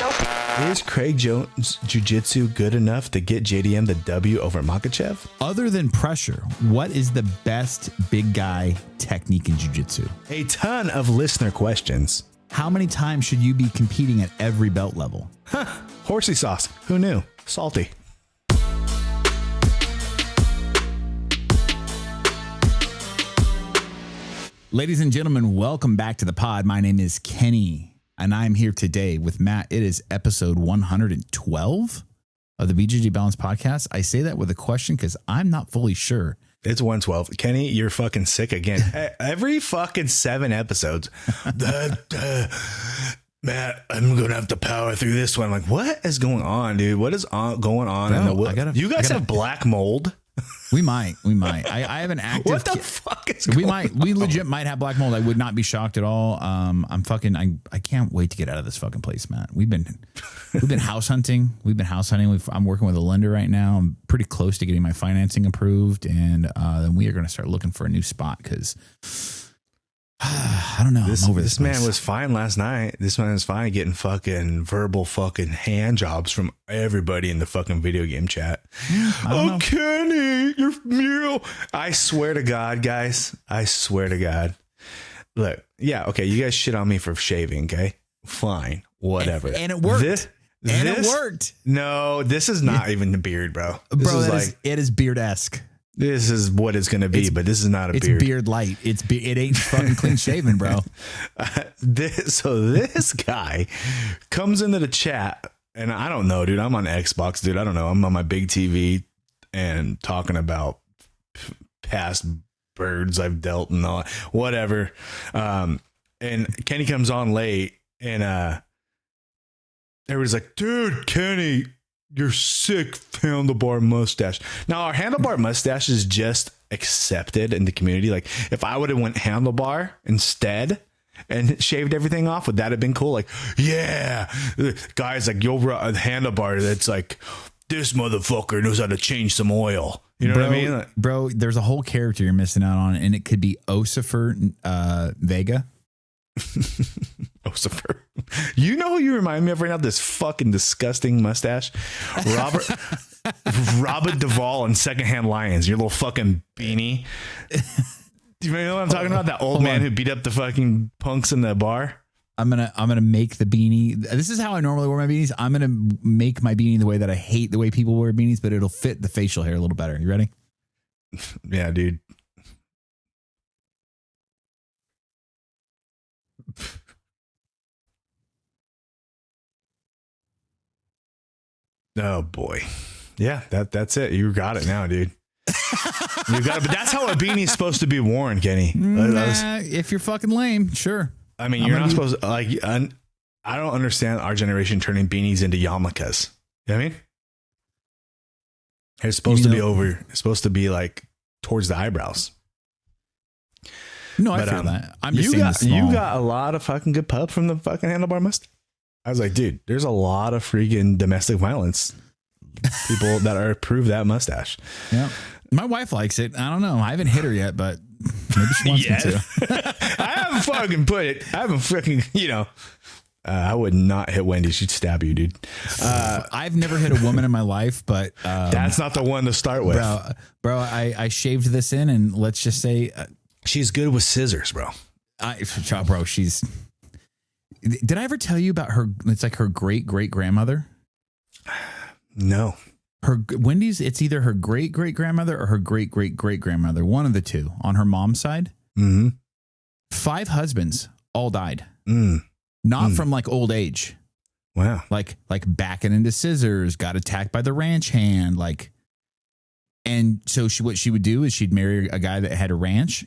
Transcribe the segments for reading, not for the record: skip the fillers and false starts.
Is Craig Jones Jiu-Jitsu good enough to get JDM the W over Makachev? Other than pressure, what is the best big guy technique in Jiu-Jitsu? A ton of listener questions. How many times should you be competing at every belt level? Horsey sauce. Who knew? Salty. Ladies and gentlemen, welcome back to the pod. My name is Kenny, and I'm here today with Matt. It is episode 112 of the BJJ Balance podcast. I say that with a question because I'm not fully sure. It's 112. Kenny, you're fucking sick again. Every fucking 7 episodes. Matt, I'm going to have to power through this one. I'm like, what is going on, dude? What is going on? You guys have black mold? We might. I have an active. What the fuck is going on? We legit might have black mold. I would not be shocked at all. I can't wait to get out of this fucking place, Matt. We've been house hunting. I'm working with a lender right now. I'm pretty close to getting my financing approved, and then we are going to start looking for a new spot because I don't know. I'm over this man was fine last night. This man was fine getting fucking verbal fucking hand jobs from everybody in the fucking video game chat. Oh, Kenny, you're mule. I swear to God, guys. I swear to God. Look, yeah, okay. You guys shit on me for shaving, okay? Fine, whatever. And it worked. It worked. No, this is not even the beard, bro. It is beard-esque. This is what it's going to be, but this is not a beard. It's beard light. It ain't fucking clean shaven, bro. This guy comes into the chat, and I don't know, dude. I'm on Xbox, dude. I don't know. I'm on my big TV and talking about past birds I've dealt and all, whatever. And Kenny comes on late, and everybody's like, dude, Kenny, you're sick handlebar mustache. Now our handlebar mustache is just accepted in the community. Like if I would have went handlebar instead and shaved everything off, would that have been cool? Like, yeah, guys, like you'll run a handlebar that's like, this motherfucker knows how to change some oil. You know what I mean? Like, bro, there's a whole character you're missing out on, and it could be Osifer Vega. Osifer. You know who you remind me of right now? This fucking disgusting mustache. Robert Duvall and Secondhand Lions. Your little fucking beanie. Do you know what I'm talking about? That old man who beat up the fucking punks in the bar. I'm gonna make the beanie. This is how I normally wear my beanies. I'm gonna make my beanie the way that I hate the way people wear beanies, but it'll fit the facial hair a little better. You ready? Yeah, dude. Oh boy. Yeah, that's it. You got it now, dude. You got it. But that's how a beanie's supposed to be worn, Kenny. If you're fucking lame, sure. I mean, you're not supposed to, like, I don't understand our generation turning beanies into yarmulkes. You know what I mean? It's supposed to be over. It's supposed to be like towards the eyebrows. No, I feel that. I'm just you got a lot of fucking good pub from the fucking handlebar mustache. I was like, dude, there's a lot of freaking domestic violence people that are approve that mustache. Yeah, my wife likes it. I don't know. I haven't hit her yet, but maybe she wants me to. I haven't fucking put it. I haven't freaking, I would not hit Wendy. She'd stab you, dude. I've never hit a woman in my life, but that's not the one to start with, bro. I shaved this in, and let's just say she's good with scissors, bro. Bro, she's. Did I ever tell you about her? It's like her great grandmother. No. Wendy's. It's either her great grandmother or her great grandmother. One of the two on her mom's side. Mm-hmm. 5 husbands all died. Not from like old age. Wow. Like backing into scissors, got attacked by the ranch hand. And so what she would do is she'd marry a guy that had a ranch.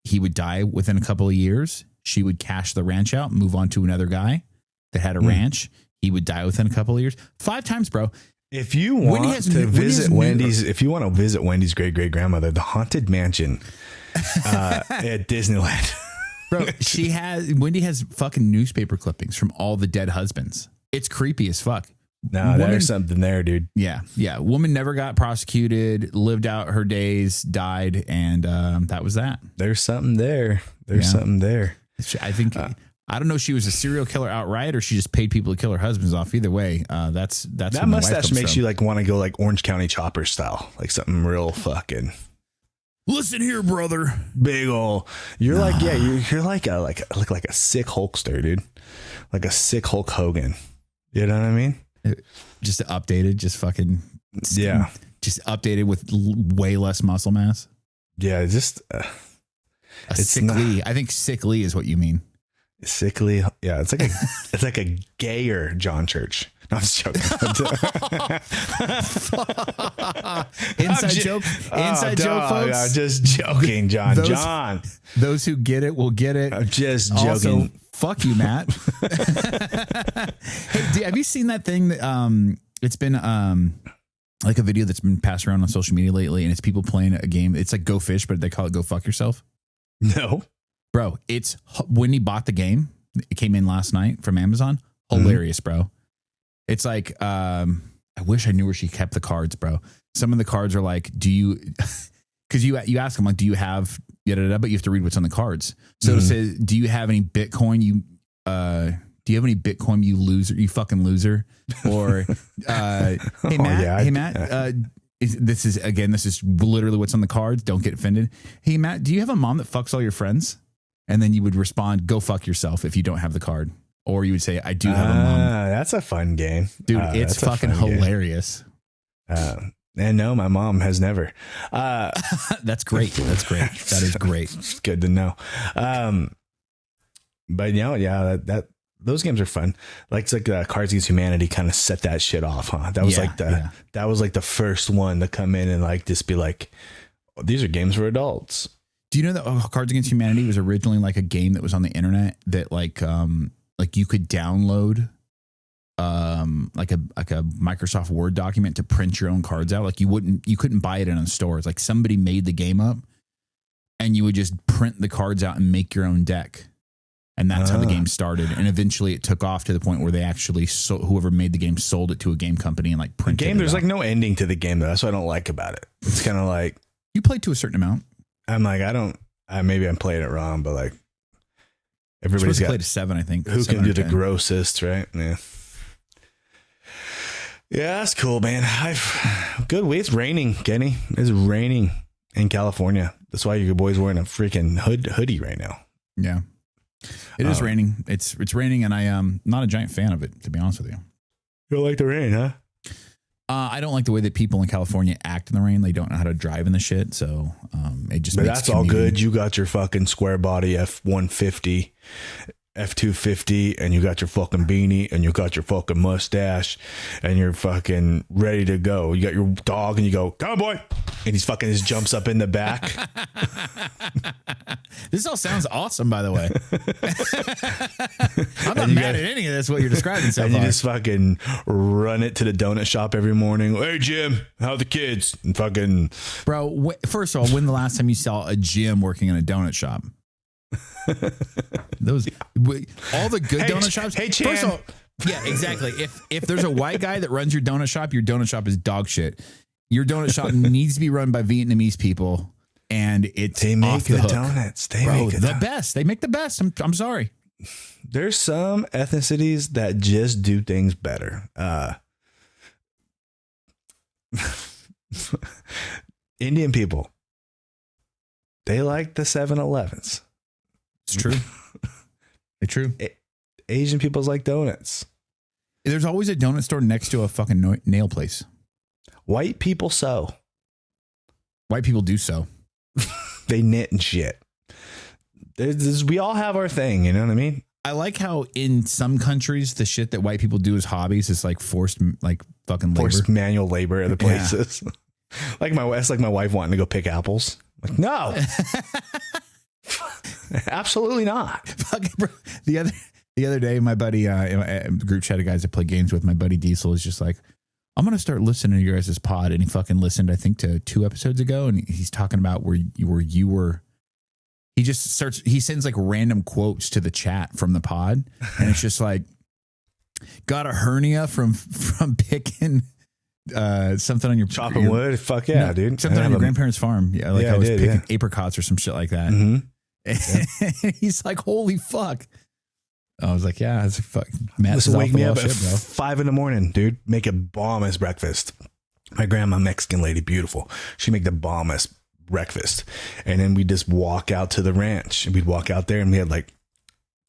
He would die within a couple of years. She would cash the ranch out, move on to another guy that had a ranch. He would die within a couple of years. 5 times, bro. If you want to visit Wendy's great grandmother, the haunted mansion at Disneyland, bro, Wendy has fucking newspaper clippings from all the dead husbands. It's creepy as fuck. No, there's something there, dude. Yeah. Woman never got prosecuted, lived out her days, died, and that was that. There's something there. Something there. I think I don't know if she was a serial killer outright or she just paid people to kill her husbands off. Either way, that's that mustache makes you like want to go like Orange County Chopper style, like something real fucking. Listen here, brother. Big ol'. You're like, yeah, you're like a sick Hulkster, dude. Like a sick Hulk Hogan. You know what I mean? Just updated, just fucking. Yeah. Just updated with way less muscle mass. Yeah, just. Sickly. I think sickly is what you mean. Sickly. Yeah, it's like a gayer John Church. No, I'm just joking. Inside joke, folks. I'm just joking, John. Those who get it will get it. I'm just joking. Also, fuck you, Matt. Hey, have you seen that thing that it's been like a video that's been passed around on social media lately, and it's people playing a game. It's like Go Fish, but they call it Go Fuck Yourself. No, bro. It's Wendy bought the game. It came in last night from Amazon. Hilarious, bro. It's like, I wish I knew where she kept the cards, bro. Some of the cards are like, do you, because you ask them, like, do you have, but you have to read what's on the cards. So it says, do you have any Bitcoin? Do you have any Bitcoin, you loser, you fucking loser? Or, hey, Matt, this is literally what's on the cards. Don't get offended. Hey, Matt, do you have a mom that fucks all your friends? And then you would respond, go fuck yourself if you don't have the card. Or you would say, I do have a mom. That's a fun game. Dude, it's fucking hilarious. And no, my mom has never. That's great. That's great. That is great. It's good to know. But that those games are fun. Like it's like Cards Against Humanity kind of set that shit off, huh? That was that was like the first one to come in and like just be like, oh, these are games for adults. Do you know that Cards Against Humanity was originally like a game that was on the internet that like you could download like a Microsoft Word document to print your own cards out. Like you couldn't buy it in a store. It's like somebody made the game up and you would just print the cards out and make your own deck. And that's how the game started. And eventually it took off to the point where they actually whoever made the game sold it to a game company and like printed it. There's like no ending to the game though. That's what I don't like about it. It's kind of like you played to a certain amount. I'm like, maybe I'm playing it wrong, but like everybody's got played to 7, I think. Who can do the grossest, right? Yeah. Yeah, that's cool, man. Good week. It's raining, Kenny. It's raining in California. That's why your boy's wearing a freaking hoodie right now. Yeah. It is raining. It's raining, and I am not a giant fan of it, to be honest with you. You don't like the rain, huh? I don't like the way that people in California act in the rain. They don't know how to drive in the shit, so it just. But makes that's all good. You got your fucking square body F-150, F-250, and you got your fucking beanie, and you got your fucking mustache, and you're fucking ready to go. You got your dog, and you go, come on, boy, and he's fucking just jumps up in the back. This all sounds awesome, by the way. I'm not mad at any of this, what you're describing so far. You just fucking run it to the donut shop every morning. Hey, Jim, how are the kids? And fucking... Bro, first of all, when the last time you saw a Jim working in a donut shop? All the good donut shops... Hey, Chan. First of all, yeah, exactly. If there's a white guy that runs your donut shop is dog shit. Your donut shop needs to be run by Vietnamese people. And they make the donuts. They make the best. They make the best. I'm sorry. There's some ethnicities that just do things better. Indian people, they like the 7-Elevens. It's true. It's true. Asian people like donuts. There's always a donut store next to a fucking nail place. White people sew. White people do sew. They knit and shit. We all have our thing, you know what I mean? I like how in some countries the shit that white people do as hobbies is like forced, like fucking labor. Forced manual labor at the places. Yeah. That's like my wife wanting to go pick apples. Like, no, absolutely not. The other day, my buddy, in a group chat of guys that play games with, my buddy Diesel is just like, I'm going to start listening to your guys' pod. And he fucking listened, I think, to 2 episodes ago. And he's talking about where you were. He sends like random quotes to the chat from the pod. And it's just like, got a hernia from picking something on your chopping wood. Fuck yeah, dude. Something on your grandparents' farm. Yeah, like I was picking apricots or some shit like that. Mm-hmm. And he's like, holy fuck. I was like, yeah, it's Matt. Listen, wake me up at 5 a.m, dude. Make a bomb-ass breakfast. My grandma, Mexican lady, beautiful. She make the bomb-ass breakfast. And then we just walk out to the ranch. And we'd walk out there and we had like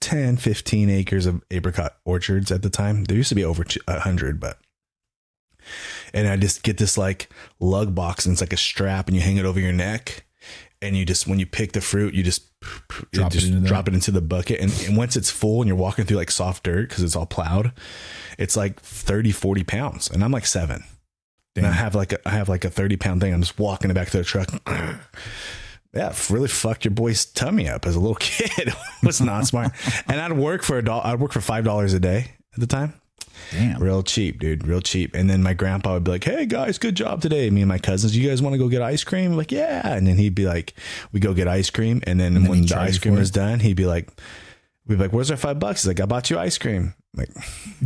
10, 15 acres of apricot orchards at the time. There used to be over 100, but. And I just get this like lug box and it's like a strap and you hang it over your neck. And you just, when you pick the fruit, you just drop it into the bucket. And once it's full and you're walking through like soft dirt, because it's all plowed, it's like 30, 40 pounds. And I'm like 7. Damn. And I have like a 30-pound thing. I'm just walking it back to the truck. Yeah, really fucked your boy's tummy up as a little kid. It was not smart. And I'd work for $5 a day at the time. Damn. Real cheap, dude. Real cheap. And then my grandpa would be like, hey guys, good job today. Me and my cousins, you guys want to go get ice cream? I'm like, yeah. And then he'd be like, we go get ice cream. And then when the ice cream was done, we'd be like, where's our $5? He's like, I bought you ice cream. I'm like,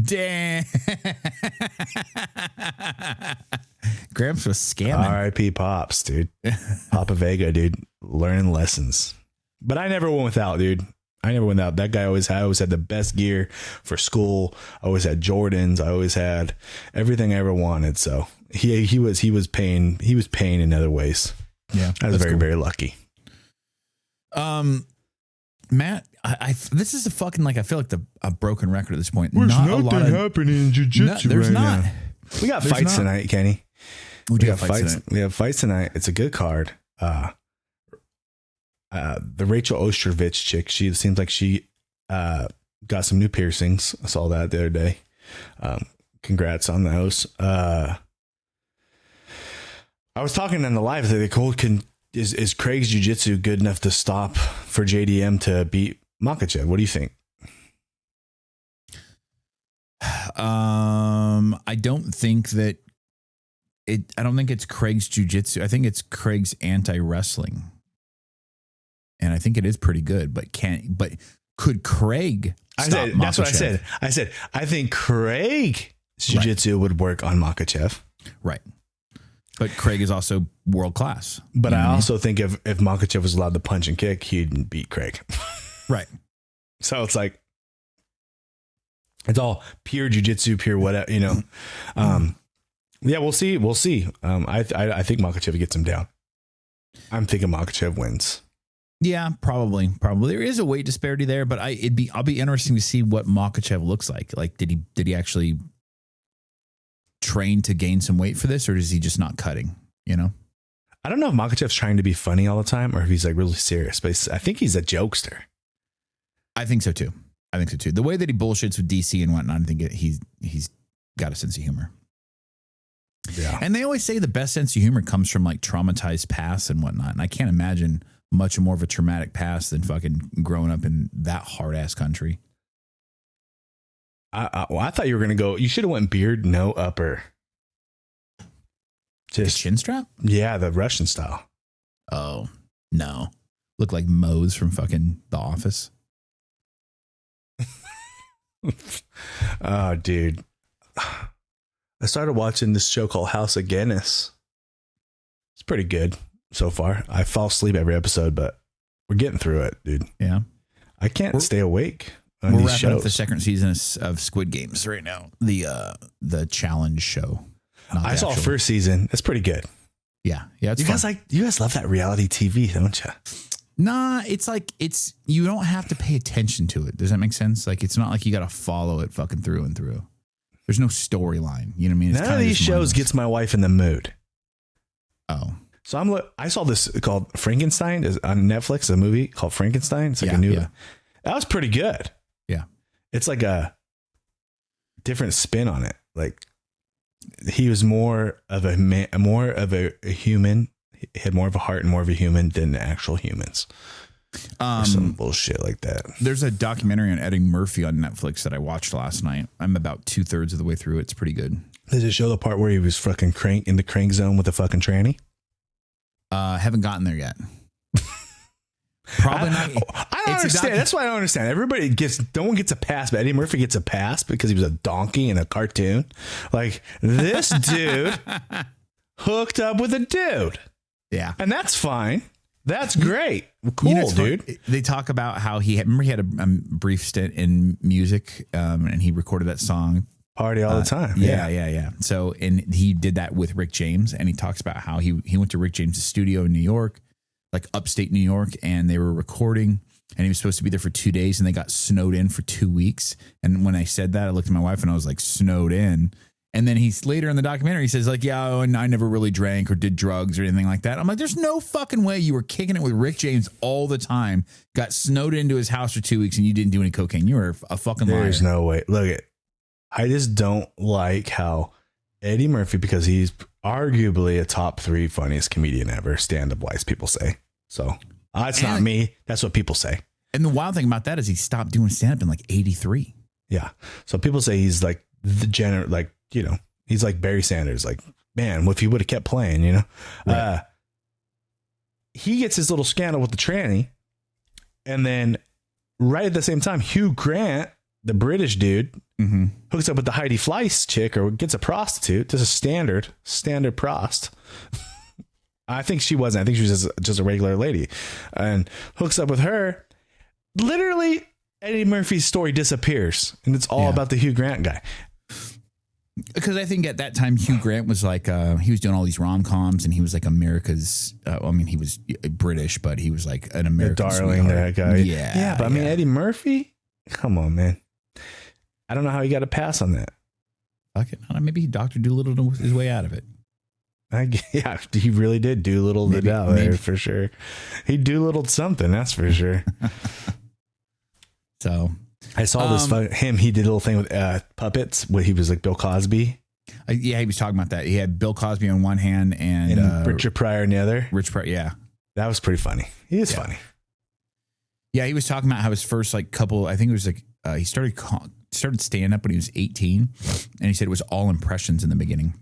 damn. Gramps was scamming. R.I.P. Pops, dude. Papa Vega, dude. Learning lessons. But I never went without, dude. That guy always had the best gear for school. I always had Jordans. I always had everything I ever wanted. So he was paying in other ways. Yeah. I was very, very lucky. Matt, this is a fucking, like, I feel like a broken record at this point. There's nothing happening in jiu-jitsu there's right not. now. We got fights tonight, Kenny. We have fights tonight. We have fights tonight. It's a good card. The Rachel Ostrovich chick, she seems like she got some new piercings. I saw that the other day. Congrats on those. I was talking on the live that is Craig's jiu-jitsu good enough to stop for JDM to beat Makachev? What do you think? I don't think it's Craig's jiu-jitsu. I think it's Craig's anti-wrestling. And I think it is pretty good, but could Craig stop Makachev? That's what I said. I said, I think Craig's jiu-jitsu would work on Makachev. Right. But Craig is also world class. But I also think if Makachev was allowed to punch and kick, he'd beat Craig. Right. So it's like, it's all pure jiu-jitsu, pure whatever, you know. Yeah, we'll see. I think Makachev gets him down. I'm thinking Makachev wins. Yeah, probably. There is a weight disparity there, but I'll be interesting to see what Makachev looks like. Like, did he actually train to gain some weight for this, or is he just not cutting? You know, I don't know if Makachev's trying to be funny all the time or if he's like really serious, but I think he's a jokester. I think so too. The way that he bullshits with DC and whatnot, I think he's got a sense of humor. Yeah. And they always say the best sense of humor comes from like traumatized past and whatnot. And I can't imagine much more of a traumatic past than fucking growing up in that hard ass country. I thought you were going to go, you should have went beard, no upper. Just the chin strap? Yeah, the Russian style. Oh, no. Look like Moe's from fucking The Office. Oh, dude. I started watching this show called House of Guinness. It's pretty good so far. I fall asleep every episode, but we're getting through it, dude. Yeah. I can't stay awake. We're wrapping up the second season of Squid Games right now. The challenge show. I saw first season. It's pretty good. Yeah. Yeah. You guys love that reality TV, don't you? Nah, it's like you don't have to pay attention to it. Does that make sense? Like, it's not like you got to follow it fucking through and through. There's no storyline. You know what I mean? It's none of these shows gets my wife in the mood. Oh. So I saw this called Frankenstein on Netflix, a movie called Frankenstein. It's like a new. Yeah. That was pretty good. Yeah. It's like a different spin on it. Like, he was more of a human. He had more of a heart and more of a human than the actual humans. Or some bullshit like that. There's a documentary on Eddie Murphy on Netflix that I watched last night. I'm about 2/3 of the way through. It's pretty good. Does it show the part where he was fucking in the crank zone with a fucking tranny? Haven't gotten there yet. Probably not. I don't understand. That's why I don't understand. No one gets a pass, but Eddie Murphy gets a pass because he was a donkey in a cartoon. Like, this dude hooked up with a dude. Yeah. And that's fine. That's great. Cool, you know, dude. They talk about how he had a brief stint in music, and he recorded that song. Party all the time. Yeah. So, and he did that with Rick James, and he talks about how he went to Rick James' studio in New York, like upstate New York, and they were recording, and he was supposed to be there for 2 days, and they got snowed in for 2 weeks. And when I said that, I looked at my wife and I was like, snowed in. And then he's later in the documentary, he says like, yeah, and I never really drank or did drugs or anything like that. I'm like, there's no fucking way you were kicking it with Rick James all the time, got snowed into his house for 2 weeks, and you didn't do any cocaine. You were a fucking liar. There's no way. Look, I just don't like how Eddie Murphy, because he's arguably a top 3 funniest comedian ever, stand-up wise, people say. So it's not me. That's what people say. And the wild thing about that is he stopped doing stand-up in like 83. Yeah. So people say he's like the like, you know, he's like Barry Sanders. Like, man, if he would have kept playing, you know, right. He gets his little scandal with the tranny. And then right at the same time, Hugh Grant, the British dude, hooks up with the Heidi Fleiss chick, or gets a prostitute. This is standard prost. I think she wasn't. I think she was just a regular lady, and hooks up with her. Literally, Eddie Murphy's story disappears, and it's all about the Hugh Grant guy. Because I think at that time, Hugh Grant was like, he was doing all these rom-coms, and he was like America's, I mean, he was British, but he was like an American darling, that guy. Yeah. But I mean, Eddie Murphy, come on, man. I don't know how he got a pass on that. Fuck it. I don't know, maybe Dr. Doolittle his way out of it. Yeah, he really did Doolittle it out there for sure. He Doolittled something, that's for sure. So I saw this he did a little thing with puppets where he was like Bill Cosby. Yeah, he was talking about that. He had Bill Cosby on one hand and Richard Pryor on the other. Richard Pryor, yeah. That was pretty funny. He is funny. Yeah, he was talking about how his first like couple, I think it was like he started stand up when he was 18, and he said it was all impressions in the beginning.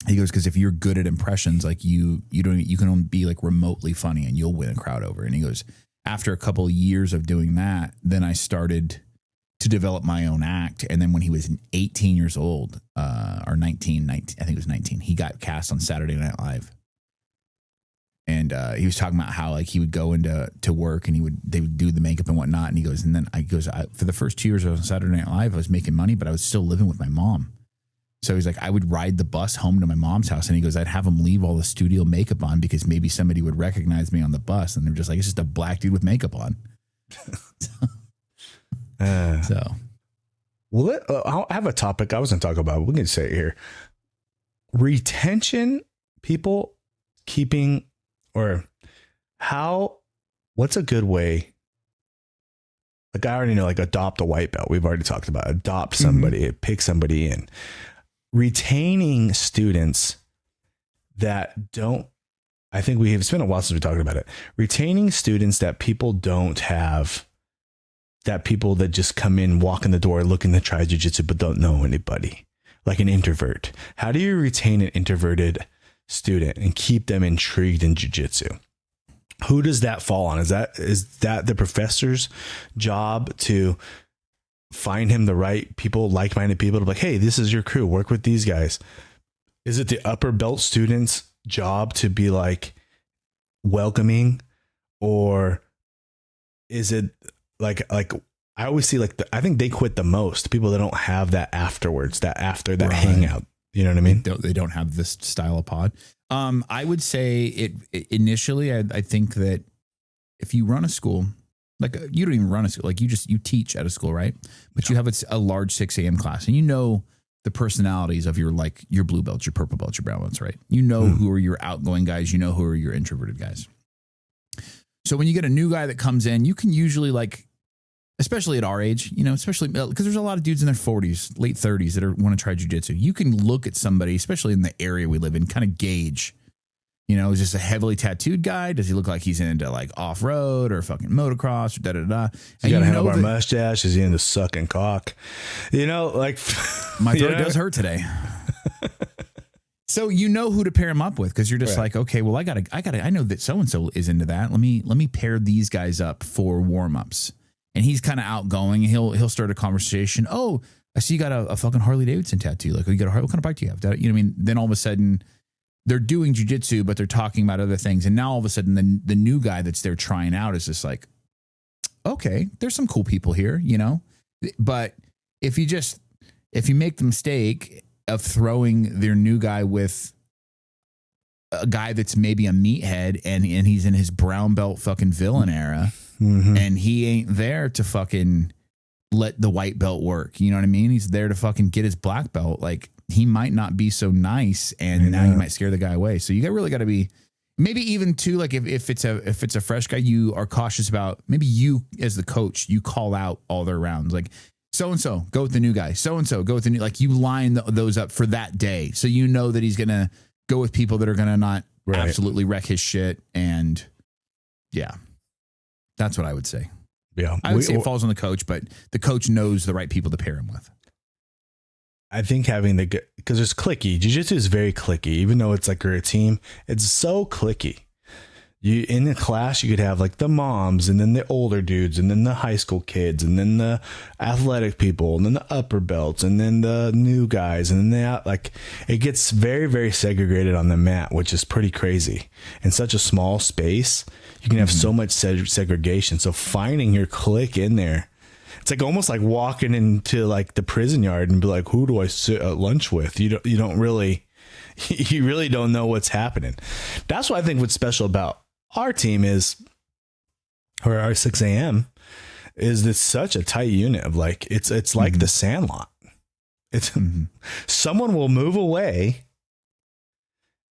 He goes, because if you're good at impressions, like you can only be like remotely funny and you'll win a crowd over. And he goes, after a couple of years of doing that, then I started to develop my own act. And then when he was 18 years old, or 19, I think it was 19, he got cast on Saturday Night Live. And he was talking about how like he would go into work and they would do the makeup and whatnot. And he goes, for the first 2 years I was on Saturday Night Live, I was making money, but I was still living with my mom. So he's like, I would ride the bus home to my mom's house, and he goes, I'd have him leave all the studio makeup on because maybe somebody would recognize me on the bus, and they're just like, it's just a black dude with makeup on. Well, I have a topic I was going to talk about. We can say it here. Retention, people keeping, or what's a good way? Like I already know, like adopt a white belt. We've already talked about adopt somebody, pick somebody in. Retaining students that don't, I think it's been a while since we talked about it. Retaining students that people don't have, that people that just come in, walk in the door, looking to try jiu-jitsu, but don't know anybody, like an introvert. How do you retain an introverted student and keep them intrigued in jiu-jitsu? Who does that fall on? Is that the professor's job to find him the right people, like-minded people to be like, hey, this is your crew, work with these guys? Is it the upper belt student's job to be like welcoming, or is it like I always see like I think they quit the most, people that don't have that afterwards, that after that hangout. You know what I mean? They don't have this style of pod. I would say it initially. I think that if you run a school, like you don't even run a school, like you teach at a school, right? But you have a large 6 a.m. class, and you know the personalities of your blue belts, your purple belts, your brown belts, right? You know who are your outgoing guys. You know who are your introverted guys. So when you get a new guy that comes in, you can usually especially at our age, especially because there's a lot of dudes in their 40s, late 30s that want to try jiu-jitsu. You can look at somebody, especially in the area we live in, kind of gauge, is this a heavily tattooed guy? Does he look like he's into like off-road or fucking motocross or da-da-da? He's got a handlebar mustache. Is he into sucking cock? Like my throat does hurt today. So you know who to pair him up with, because you're just like, okay, well, I know that so-and-so is into that. Let me pair these guys up for warm-ups. And he's kind of outgoing. He'll start a conversation. Oh, I see you got a fucking Harley Davidson tattoo. Like, what kind of bike do you have? You know what I mean? Then all of a sudden, they're doing jiu-jitsu, but they're talking about other things. And now all of a sudden the new guy that's there trying out is just like, okay, there's some cool people here, you know? But if you make the mistake of throwing their new guy with a guy that's maybe a meathead and he's in his brown belt fucking villain era, and he ain't there to fucking let the white belt work. You know what I mean? He's there to fucking get his black belt. Like, he might not be so nice, and now you might scare the guy away. So you really got to be, maybe even too, like if it's a fresh guy, you are cautious about, maybe you as the coach, you call out all their rounds. Like, so-and-so, go with the new guy. So-and-so, go with the new, like, you line those up for that day. So you know that he's going to go with people that are going to not absolutely wreck his shit. And yeah, that's what I would say. Yeah. I would say it falls on the coach, but the coach knows the right people to pair him with. I think having because there's clicky. Jiu-jitsu is very clicky, even though it's like you're a team. It's so clicky. You in the class, you could have like the moms, and then the older dudes, and then the high school kids, and then the athletic people, and then the upper belts, and then the new guys, and then like it gets very, very segregated on the mat, which is pretty crazy. In such a small space, you can have so much segregation. So finding your clique in there. It's like almost like walking into like the prison yard and be like, who do I sit at lunch with? You really don't know what's happening. That's what I think what's special about our team is, or our 6 a.m. is it's such a tight unit of like, it's like the Sandlot. It's someone will move away,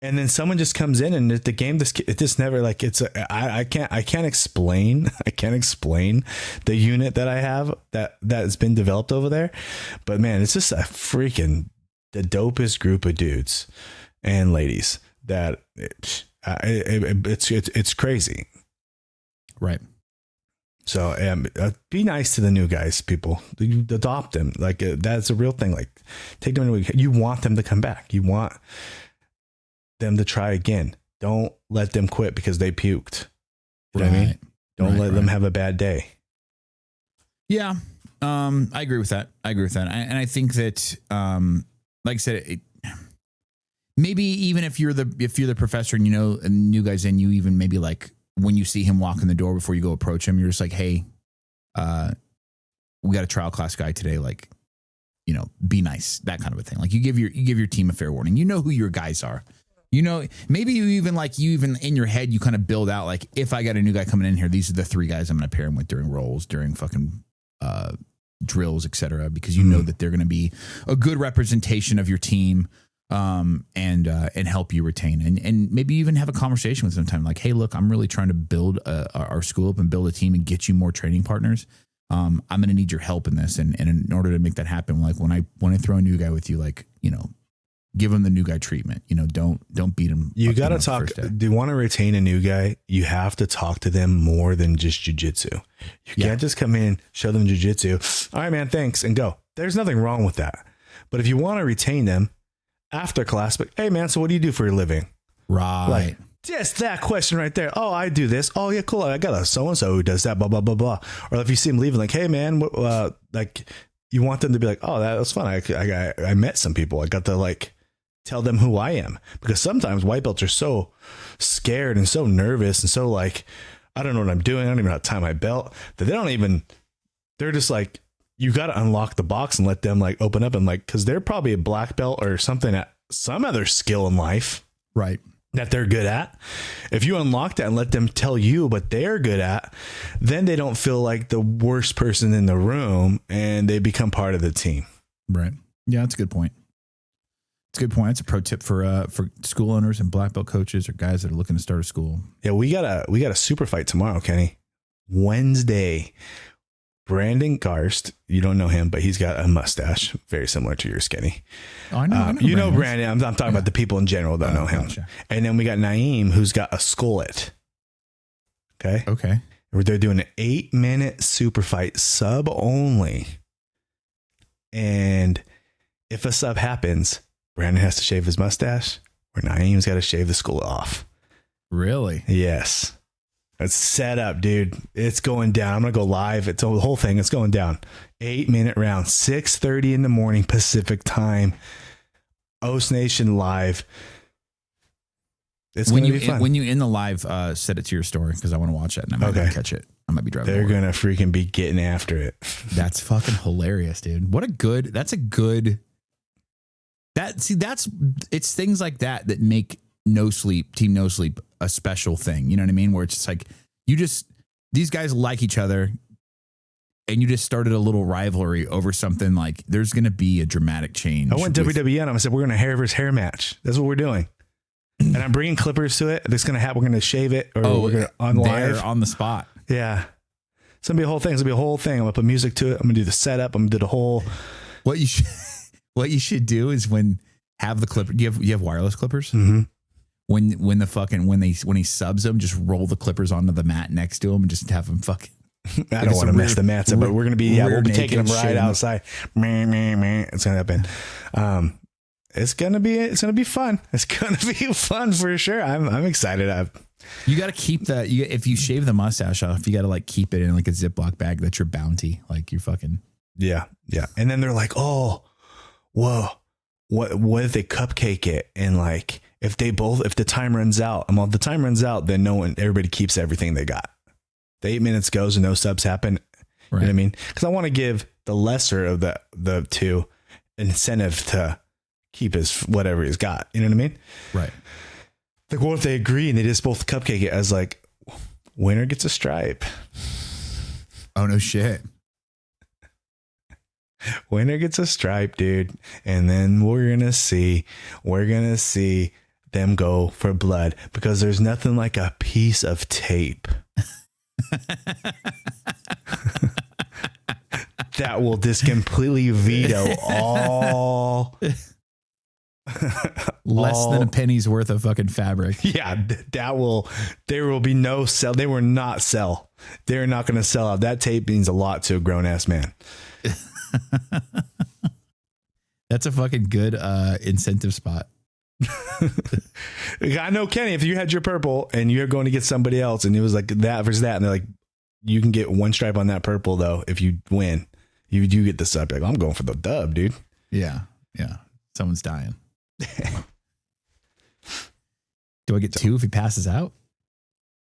and then someone just comes in, and the game it just never like I can't explain the unit that I have that's been developed over there, but man, it's just a freaking the dopest group of dudes and ladies that it's crazy, right? So be nice to the new guys, people. You adopt them, like that's a real thing. Like, take them into, you want them to come back. You want them to try again. Don't let them quit because they puked. You know what I mean? Don't let them have a bad day. Yeah. I agree with that. And I think that, like I said, maybe even if you're the professor and you know a new guy's in, you even maybe like when you see him walk in the door before you go approach him, you're just like, hey, we got a trial class guy today. Like, you know, be nice, that kind of a thing. Like you give your team a fair warning. You know who your guys are. You know, maybe you even in your head, you kind of build out like, if I got a new guy coming in here, these are the 3 guys I'm going to pair him with during rolls, during fucking drills, etc. Because you know that they're going to be a good representation of your team, and help you retain, and maybe even have a conversation with them sometime. Like, hey, look, I'm really trying to build our school up and build a team and get you more training partners. I'm going to need your help in this, and in order to make that happen, like when I throw a new guy with you, like, you know, give him the new guy treatment. You know, don't beat him. You got to talk. Do you want to retain a new guy? You have to talk to them more than just jiu-jitsu. You can't just come in, show them jiu-jitsu. All right, man, thanks, and go. There's nothing wrong with that. But if you want to retain them after class, but hey, man, so what do you do for a living? Right. Like, just that question right there. Oh, I do this. Oh, yeah, cool. I got a so-and-so who does that, blah, blah, blah, blah. Or if you see them leaving, like, hey, man, like, you want them to be like, oh, that was fun. I met some people. I got to like tell them who I am, because sometimes white belts are so scared and so nervous and so like, I don't know what I'm doing. I don't even know how to tie my belt, that they're just like, you got to unlock the box and let them like open up and like, cause they're probably a black belt or something at some other skill in life. Right. That they're good at. If you unlock that and let them tell you what they're good at, then they don't feel like the worst person in the room and they become part of the team. Right. Yeah, that's a good point. It's a good point. It's a pro tip for school owners and black belt coaches or guys that are looking to start a school. Yeah, we got a super fight tomorrow, Kenny. Wednesday. Brandon Garst, you don't know him, but he's got a mustache very similar to yours, Kenny. Oh, I know. You know Brandon. I'm talking about the people in general that know him. Gotcha. And then we got Naeem, who's got a Skullet. Okay. They're doing an 8-minute super fight, sub only. And if a sub happens, Brandon has to shave his mustache, or Naeem's got to shave the Skullet off. Really? Yes. It's set up, dude. It's going down. I'm going to go live. It's the whole thing. It's going down. 8-minute round, 6:30 in the morning Pacific time. Oast Nation live. It's going to be fun. When you end the live, set it to your story because I want to watch that and I might not catch it. I might be driving. They're going to freaking be getting after it. That's fucking hilarious, dude. It's things like that make Team No Sleep a special thing. You know what I mean? Where it's just like, these guys like each other and you just started a little rivalry over something like there's going to be a dramatic change. I went WWE and I said, we're going to hair versus hair match. That's what we're doing. And I'm bringing clippers to it. We're going to shave it or we're going to on live. On the spot. Yeah. It's going to be a whole thing. It's going to be a whole thing. I'm going to put music to it. I'm going to do the setup. I'm going to do the whole. What you should do is have the clipper. You have wireless clippers? Mm-hmm. When he subs them, just roll the clippers onto the mat next to him and just have them fucking. I don't want to mess the mats up, but we're going to be, we'll be taking them right outside. It's going to happen. It's going to be fun. It's going to be fun for sure. I'm excited. You got to keep that. If you shave the mustache off, you got to like keep it in like a Ziploc bag. That's your bounty. Like you're fucking. Yeah. Yeah. And then they're like, oh, whoa, what if they cupcake it? And like, if the time runs out, if the time runs out, then everybody keeps everything they got. The 8 minutes goes and no subs happen. Right. You know what I mean? Because I want to give the lesser of the two incentive to keep whatever he's got. You know what I mean? Right. Like, what if they agree and they just both cupcake it as like, winner gets a stripe? Oh, no shit. Winner gets a stripe, dude. And then we're going to see them go for blood because there's nothing like a piece of tape that will just completely veto all less than a penny's worth of fucking fabric. Yeah, there will be no sell. They will not sell. They're not going to sell out. That tape means a lot to a grown ass man. That's a fucking good incentive spot. I know, Kenny, if you had your purple and you're going to get somebody else and it was like that versus that, and they're like, you can get one stripe on that purple though. If you win, you do get the sub. Like, I'm going for the dub, dude. Yeah. Yeah. Someone's dying. Do I get two if he passes out?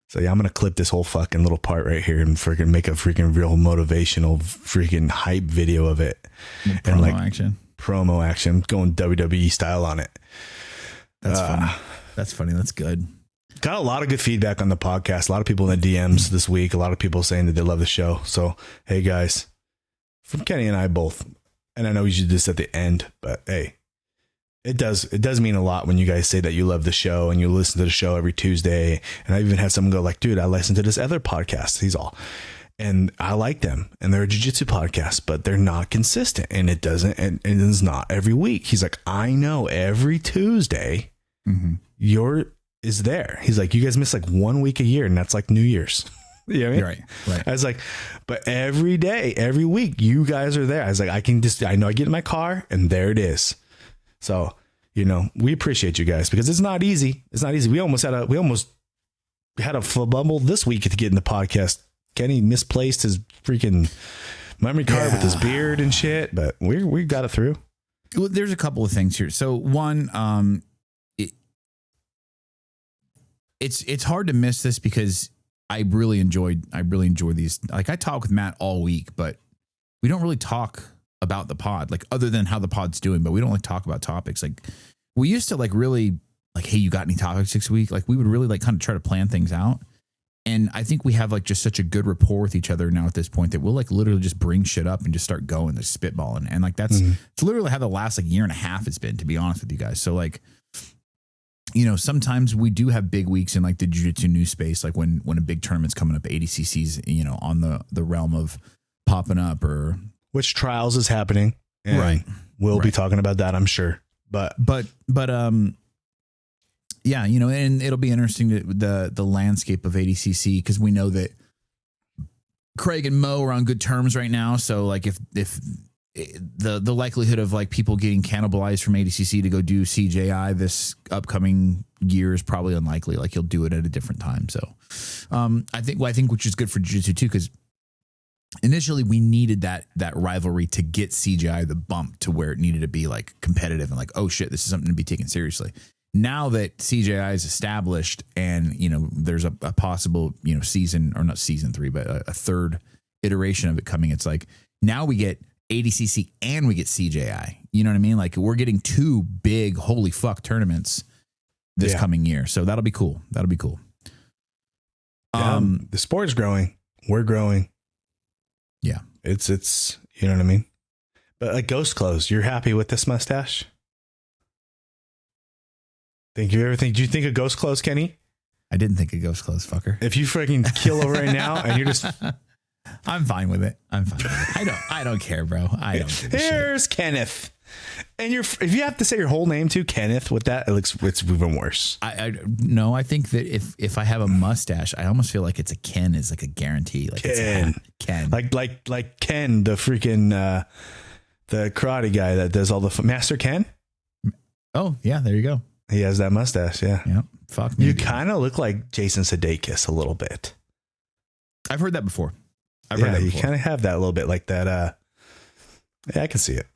So yeah, I'm going to clip this whole fucking little part right here and freaking make a freaking real motivational freaking hype video of it. Promo action, going WWE style on it. That's funny. That's funny. That's good. Got a lot of good feedback on the podcast. A lot of people in the DMs this week. A lot of people saying that they love the show. So, hey guys, from Kenny and I both, and I know we should do this at the end, but hey, it does mean a lot when you guys say that you love the show and you listen to the show every Tuesday. And I even had someone go like, dude, I listened to this other podcast. He's all, and I like them and they're a jiu-jitsu podcast, but they're not consistent and it doesn't, and it's not every week. He's like, I know every Tuesday is there. He's like, you guys miss like 1 week a year and that's like New Year's. You know what I mean? Right. I was like, but every day, every week, you guys are there. I was like, I know I get in my car and there it is. So, we appreciate you guys because it's not easy. It's not easy. We almost had a fumble this week to get in the podcast. Kenny misplaced his freaking memory card with his beard and shit, but we got it through. Well, there's a couple of things here. So one, it's hard to miss this because I really enjoy these. Like, I talk with Matt all week, but we don't really talk about the pod, like other than how the pod's doing, but we don't like talk about topics. Like, we used to like really like, hey, you got any topics this week? Like, we would really like kind of try to plan things out. And I think we have like just such a good rapport with each other now at this point that we'll like literally just bring shit up and just start going, the spitballing. And like, it's literally how the last like year and a half has been, to be honest with you guys. So like, sometimes we do have big weeks in like the jiu-jitsu news space, like when a big tournament's coming up, ADCC's, on the realm of popping up, or which trials is happening. Right. We'll be talking about that, I'm sure. But yeah, and it'll be interesting the landscape of ADCC, because we know that Craig and Mo are on good terms right now. So like if the likelihood of like people getting cannibalized from ADCC to go do CJI this upcoming year is probably unlikely. Like, he'll do it at a different time. So I think which is good for jiu-jitsu too, because initially we needed that rivalry to get CJI the bump to where it needed to be like competitive and like, oh shit, this is something to be taken seriously. now that CJI is established and, you know, there's a possible, you know, season or not season 3, but a third iteration of it coming. It's like now we get ADCC and we get CJI. You know what I mean? Like we're getting 2 big holy fuck tournaments this coming year. So that'll be cool. That'll be cool. The sport's growing. We're growing. Yeah. It's you know what I mean? But like ghost clothes, you're happy with this mustache? Do you think of ghost clothes, Kenny? I didn't think of ghost clothes, fucker. If you freaking kill over right now and you're just I'm fine with it. I don't care, bro. I don't give a Here's shit. Kenneth. And if you have to say your whole name too, Kenneth, with that, it's even worse. No, I think that if I have a mustache, I almost feel like it's a Ken is like a guarantee. Like Ken. It's Ken. Like Ken, the freaking the karate guy that does all the Master Ken. Oh, yeah, there you go. He has that mustache, yeah. Yep. Fuck me. You kind of look like Jason Sudeikis a little bit. I've heard that before. You kind of have that a little bit like that. Yeah, I can see it.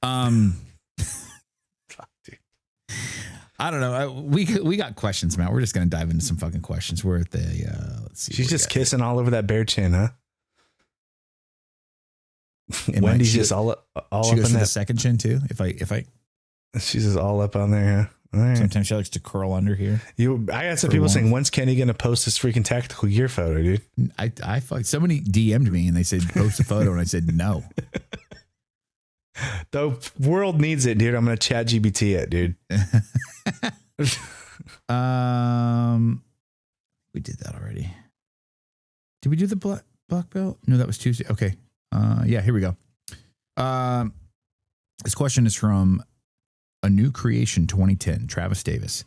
Fuck, dude. I don't know. We got questions, Matt. We're just gonna dive into some fucking questions. We're at the let's see. She's just kissing all over that bare chin, huh? Wendy's just all up she goes in for that the second chin too. If I she's just all up on there, huh? All right. Sometimes she likes to curl under here. I got some people saying, when's Kenny gonna post this freaking tactical gear photo, dude? I somebody DM'd me and they said post a photo and I said no. The world needs it, dude. I'm gonna chat GBT it, dude. We did that already. Did we do the black belt? No, that was Tuesday. Okay. Yeah, here we go. This question is from A New Creation 2010, Travis Davis.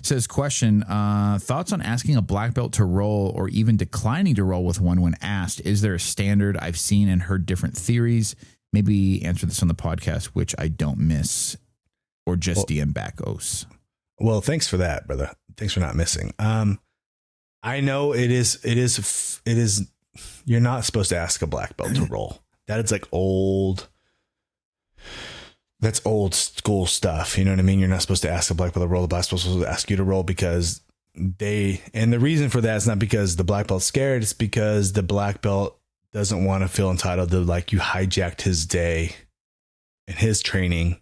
Says, question, thoughts on asking a black belt to roll or even declining to roll with one when asked? Is there a standard? I've seen and heard different theories. Maybe answer this on the podcast, which I don't miss, or just DM back, Os. Well, thanks for that, brother. Thanks for not missing. I know it is. You're not supposed to ask a black belt to roll. That is like old. That's old school stuff. You know what I mean? You're not supposed to ask a black belt to roll. The black belt's supposed to ask you to roll because and the reason for that is not because the black belt's scared. It's because the black belt doesn't want to feel entitled to like you hijacked his day and his training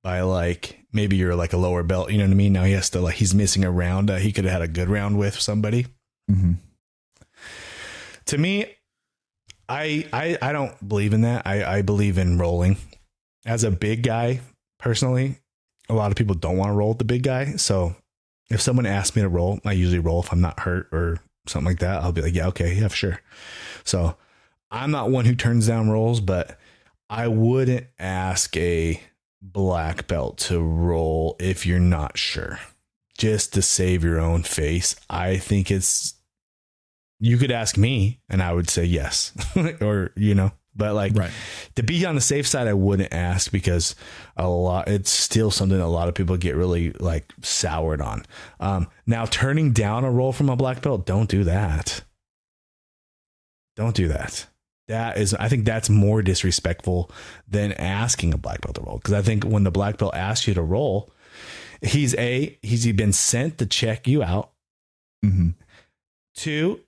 by like, maybe you're like a lower belt. You know what I mean? Now he has to like, he's missing a round. He could have had a good round with somebody. Mm-hmm. To me, I don't believe in that. I believe in rolling. As a big guy, personally, a lot of people don't want to roll with the big guy. So if someone asks me to roll, I usually roll if I'm not hurt or something like that. I'll be like, yeah, okay, yeah, for sure. So I'm not one who turns down rolls, but I wouldn't ask a black belt to roll if you're not sure, just to save your own face. I think you could ask me and I would say yes, or, you know, but like to be on the safe side, I wouldn't ask because it's still something that a lot of people get really like soured on. Now turning down a roll from a black belt, don't do that. Don't do that. I think that's more disrespectful than asking a black belt to roll. Because I think when the black belt asks you to roll, he's been sent to check you out. Mm-hmm. 2,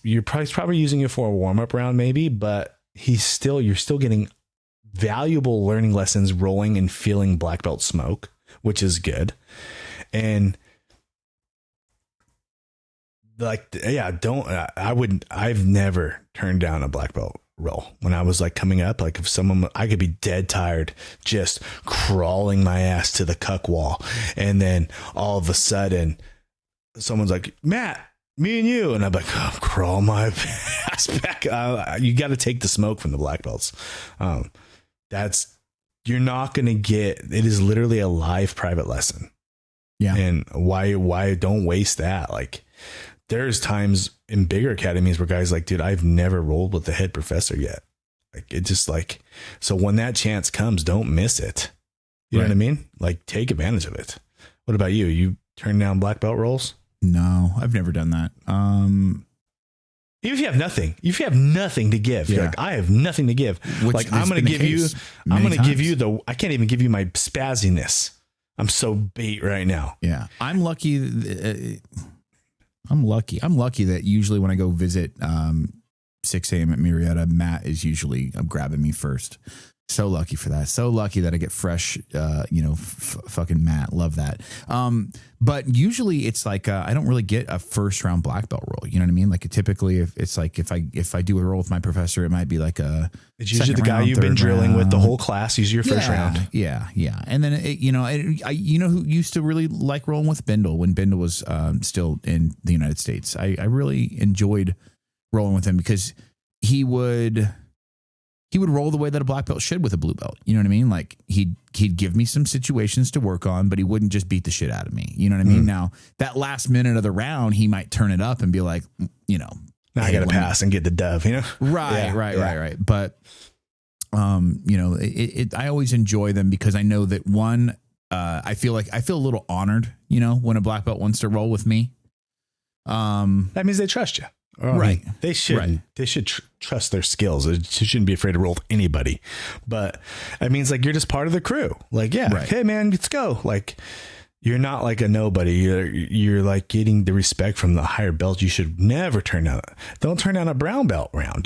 you're probably using it for a warm up round, maybe, but you're still getting valuable learning lessons rolling and feeling black belt smoke, which is good. And like, yeah, I've never turned down a black belt roll when I was like coming up. Like if I could be dead tired, just crawling my ass to the Cuckwall. And then all of a sudden someone's like, Matt, me and you. And I'm like, oh, crawl my ass back. You got to take the smoke from the black belts. You're not going to get, it is literally a live private lesson. Yeah. And why don't waste that? Like, there's times in bigger academies where guys like, dude, I've never rolled with the head professor yet. Like it just like, so when that chance comes, don't miss it. You know what I mean? Like take advantage of it. What about you? You turn down black belt rolls? No, I've never done that. Even if you have nothing to give, you're like, I have nothing to give. Like I'm going to give you, I can't even give you my spazziness. I'm so beat right now. Yeah. I'm lucky. I'm lucky that usually when I go visit 6 a.m. at Murrieta, Matt is usually grabbing me first. So lucky for that. So lucky that I get fresh, fucking Matt. Love that. But usually it's like I don't really get a first round black belt roll. You know what I mean? Like typically, if I do a roll with my professor, it might be like it's usually the guy you've been drilling with the whole class. Usually your first round. Yeah. And then who used to really like rolling with Bindle when Bindle was still in the United States. I really enjoyed rolling with him because he would roll the way that a black belt should with a blue belt. You know what I mean? Like he'd give me some situations to work on, but he wouldn't just beat the shit out of me. You know what I mean? Now that last minute of the round, he might turn it up and be like, now I got to pass and get the dove, Right. But, I always enjoy them because I know that one, I feel a little honored, when a black belt wants to roll with me. That means they trust you. Right. They shouldn't. Right. They should trust their skills. They shouldn't be afraid to roll with anybody. But it means like you're just part of the crew. Like, hey man, let's go. Like you're not like a nobody. You're like getting the respect from the higher belts. You should never don't turn down a brown belt round.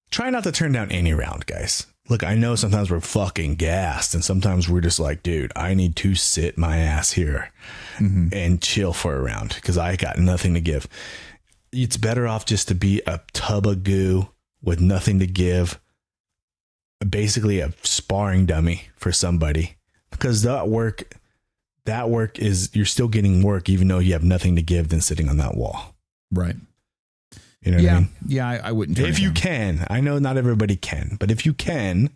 Try not to turn down any round, guys. Look, I know sometimes we're fucking gassed and sometimes we're just like, dude, I need to sit my ass here and chill for a round because I got nothing to give. It's better off just to be a tub of goo with nothing to give, basically a sparring dummy for somebody, because that work is, you're still getting work even though you have nothing to give than sitting on that wall. Right. You know what I mean? Yeah, I wouldn't. If you can, I know not everybody can, but if you can,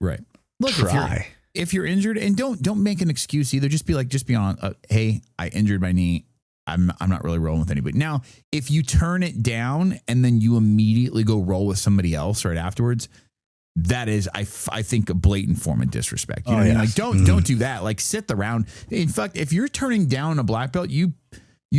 right. Look, try. If you're injured, and don't make an excuse either. Just be on. Hey, I injured my knee. I'm not really rolling with anybody. Now, if you turn it down and then you immediately go roll with somebody else right afterwards, that is, I think, a blatant form of disrespect. You know what I mean? Like, don't do that. Like, sit the round. In fact, if you're turning down a black belt, you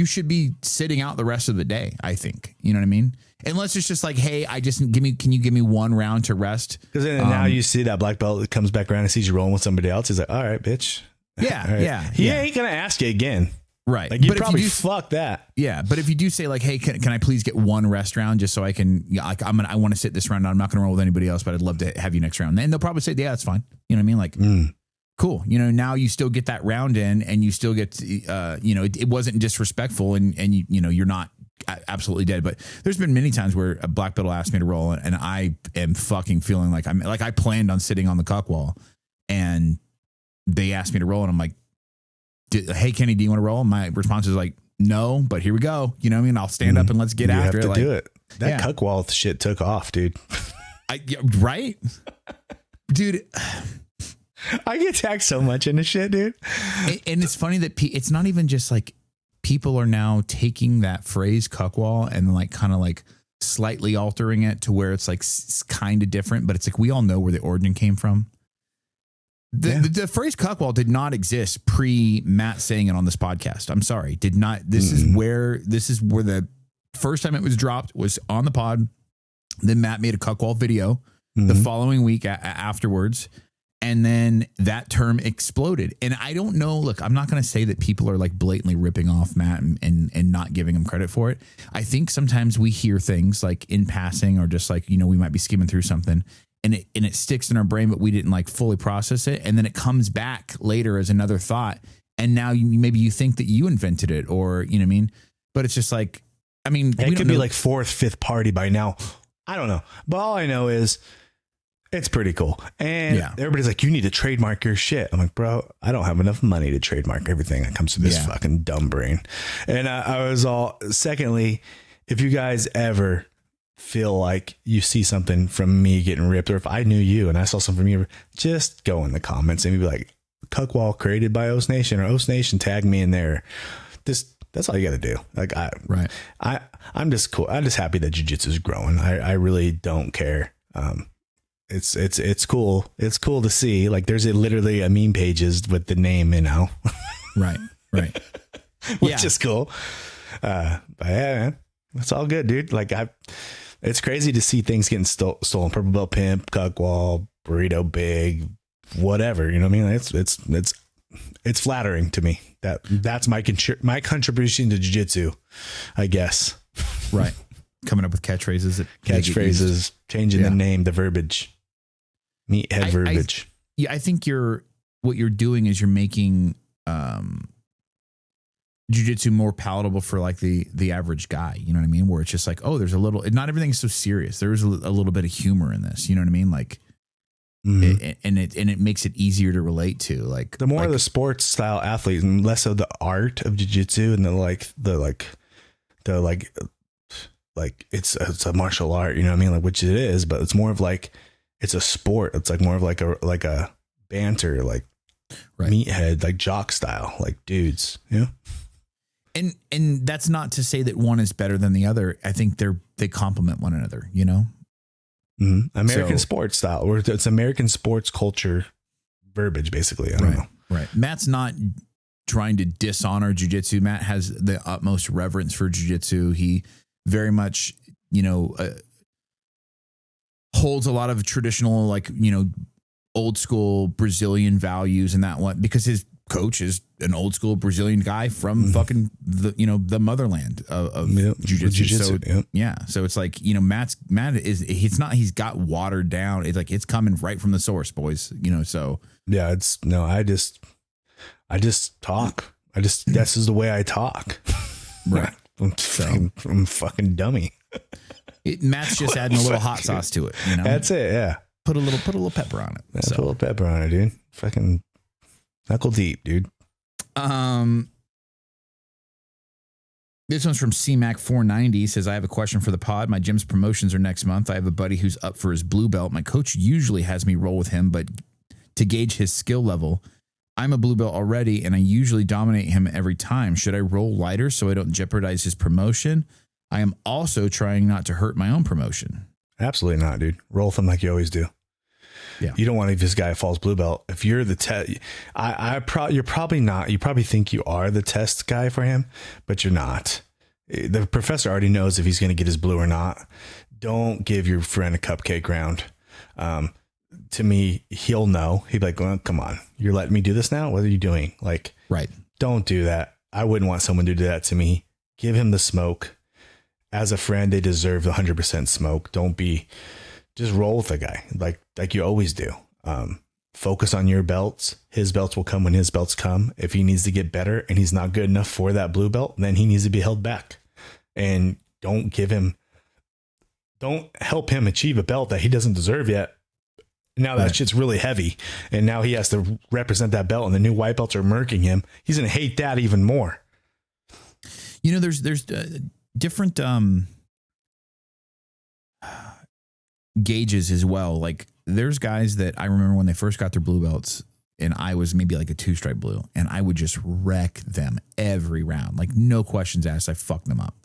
should be sitting out the rest of the day, I think. You know what I mean? Unless it's just like, hey, can you give me one round to rest? Because now you see that black belt that comes back around and sees you rolling with somebody else. He's like, all right, bitch. Yeah, right. Yeah. He ain't going to ask you again. Right. Like, you probably fuck that. Yeah. But if you do say like, hey, can I please get one rest round just so I can, I want to sit this round out. I'm not going to roll with anybody else, but I'd love to have you next round. And they'll probably say, yeah, that's fine. You know what I mean? Like, cool. Now you still get that round in and you still get, it wasn't disrespectful and you're not absolutely dead. But there's been many times where a black belt will ask me to roll and I am fucking feeling like I planned on sitting on the Cuckwall and they asked me to roll and I'm like, hey, Kenny, do you want to roll? My response is like, no, but here we go. You know what I mean? I'll stand up and let's get after it. You have to do it. That Cuckwall shit took off, dude. Right? Dude. I get tagged so much in this shit, dude. And it's funny that it's not even just like people are now taking that phrase Cuckwall and like kind of like slightly altering it to where it's like kind of different, but it's like we all know where the origin came from. The phrase Cuckwall did not exist pre Matt saying it on this podcast. I'm sorry, did not. This is where the first time it was dropped was on the pod. Then Matt made a Cuckwall video the following week afterwards. And then that term exploded. And I don't know. Look, I'm not going to say that people are like blatantly ripping off Matt and not giving him credit for it. I think sometimes we hear things like in passing or just like, we might be skimming through something and it sticks in our brain, but we didn't like fully process it. And then it comes back later as another thought. And now maybe you think that you invented it or, you know what I mean? But it's just like, I mean, it could be like fourth, fifth party by now. I don't know. But all I know is it's pretty cool. And everybody's like, you need to trademark your shit. I'm like, bro, I don't have enough money to trademark everything that comes to this fucking dumb brain. And I was secondly, if you guys ever feel like you see something from me getting ripped, or if I knew you and I saw something from you, just go in the comments and be like, Cuckwall created by O's Nation or O's Nation, tag me in there. That's all you got to do. Like I'm just cool. I'm just happy that jiu-jitsu is growing. I really don't care. It's cool. It's cool to see. Like there's literally a meme pages with the name, Right. Which is cool. But yeah, man, it's all good, dude. Like it's crazy to see things getting stolen. Purple Belt Pimp, Cuckwall, Burrito Big, whatever. You know what I mean? It's it's flattering to me. That's my contribution to jiu-jitsu, I guess. Right. Coming up with catchphrases. Changing the name, the verbiage. Meathead verbiage. I think what you're doing is you're making jiu-jitsu more palatable for like the average guy. You know what I mean? Where it's just like, oh, there's a little, not everything's so serious. There's a little bit of humor in this. You know what I mean? Like, it makes it easier to relate to. Like the more of the sports style athlete and less of the art of jiu-jitsu and it's a martial art, you know what I mean? Like, which it is, but it's more of like, it's a sport. It's like more of like a banter, like meathead, like jock style, like dudes, you know? And that's not to say that one is better than the other. I think they complement one another, you know? Mm-hmm. American sports style, or it's American sports culture verbiage, basically. I don't know. Right. Matt's not trying to dishonor jiu-jitsu. Matt has the utmost reverence for jiu-jitsu. He very much, holds a lot of traditional, like, old school Brazilian values and that one, because his coach is an old school Brazilian guy from fucking the motherland of jiu-jitsu. So it's like, Matt he's got watered down. It's like, it's coming right from the source, boys, so. Yeah, I just talk. This is the way I talk. Right. I'm fucking dummy. Matt's just adding a little hot sauce to it. That's it. Yeah. Put a little pepper on it. Yeah, put a little pepper on it, dude. Fucking knuckle deep, dude. This one's from CMAC490. Says, I have a question for the pod. My gym's promotions are next month. I have a buddy who's up for his blue belt. My coach usually has me roll with him, but to gauge his skill level, I'm a blue belt already, and I usually dominate him every time. Should I roll lighter so I don't jeopardize his promotion? I am also trying not to hurt my own promotion. Absolutely not, dude. Roll with him like you always do. Yeah. You don't want to leave this guy a false blue belt. If you're the you're probably not. You probably think you are the test guy for him, but you're not. The professor already knows if he's going to get his blue or not. Don't give your friend a cupcake round. To me, he'll know. He'd be like, well, come on, you're letting me do this now? What are you doing? Like, right. Don't do that. I wouldn't want someone to do that to me. Give him the smoke. As a friend, they deserve the 100% smoke. Just roll with the guy like you always do. Focus on your belts. His belts will come when his belts come. If he needs to get better and he's not good enough for that blue belt, then he needs to be held back. And don't help him achieve a belt that he doesn't deserve yet. Now that shit's really heavy, and now he has to represent that belt, and the new white belts are murking him. He's going to hate that even more. There's different gauges as well. Like, there's guys that I remember when they first got their blue belts, and I was maybe like a 2-stripe blue, and I would just wreck them every round. Like, no questions asked. I fucked them up.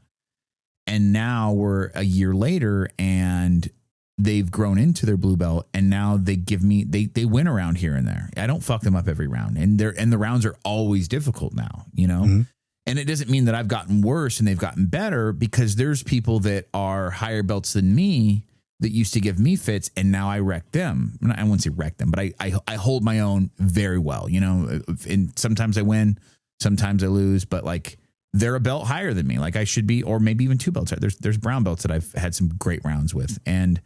And now we're a year later, and they've grown into their blue belt, and now they give me, they win around here and there. I don't fuck them up every round, and the rounds are always difficult now, Mm-hmm. And it doesn't mean that I've gotten worse and they've gotten better, because there's people that are higher belts than me that used to give me fits, and now I wreck them. I wouldn't say wreck them, but I hold my own very well, and sometimes I win, sometimes I lose, but like, they're a belt higher than me. Like I should be, or maybe even 2 belts. There's brown belts that I've had some great rounds with. And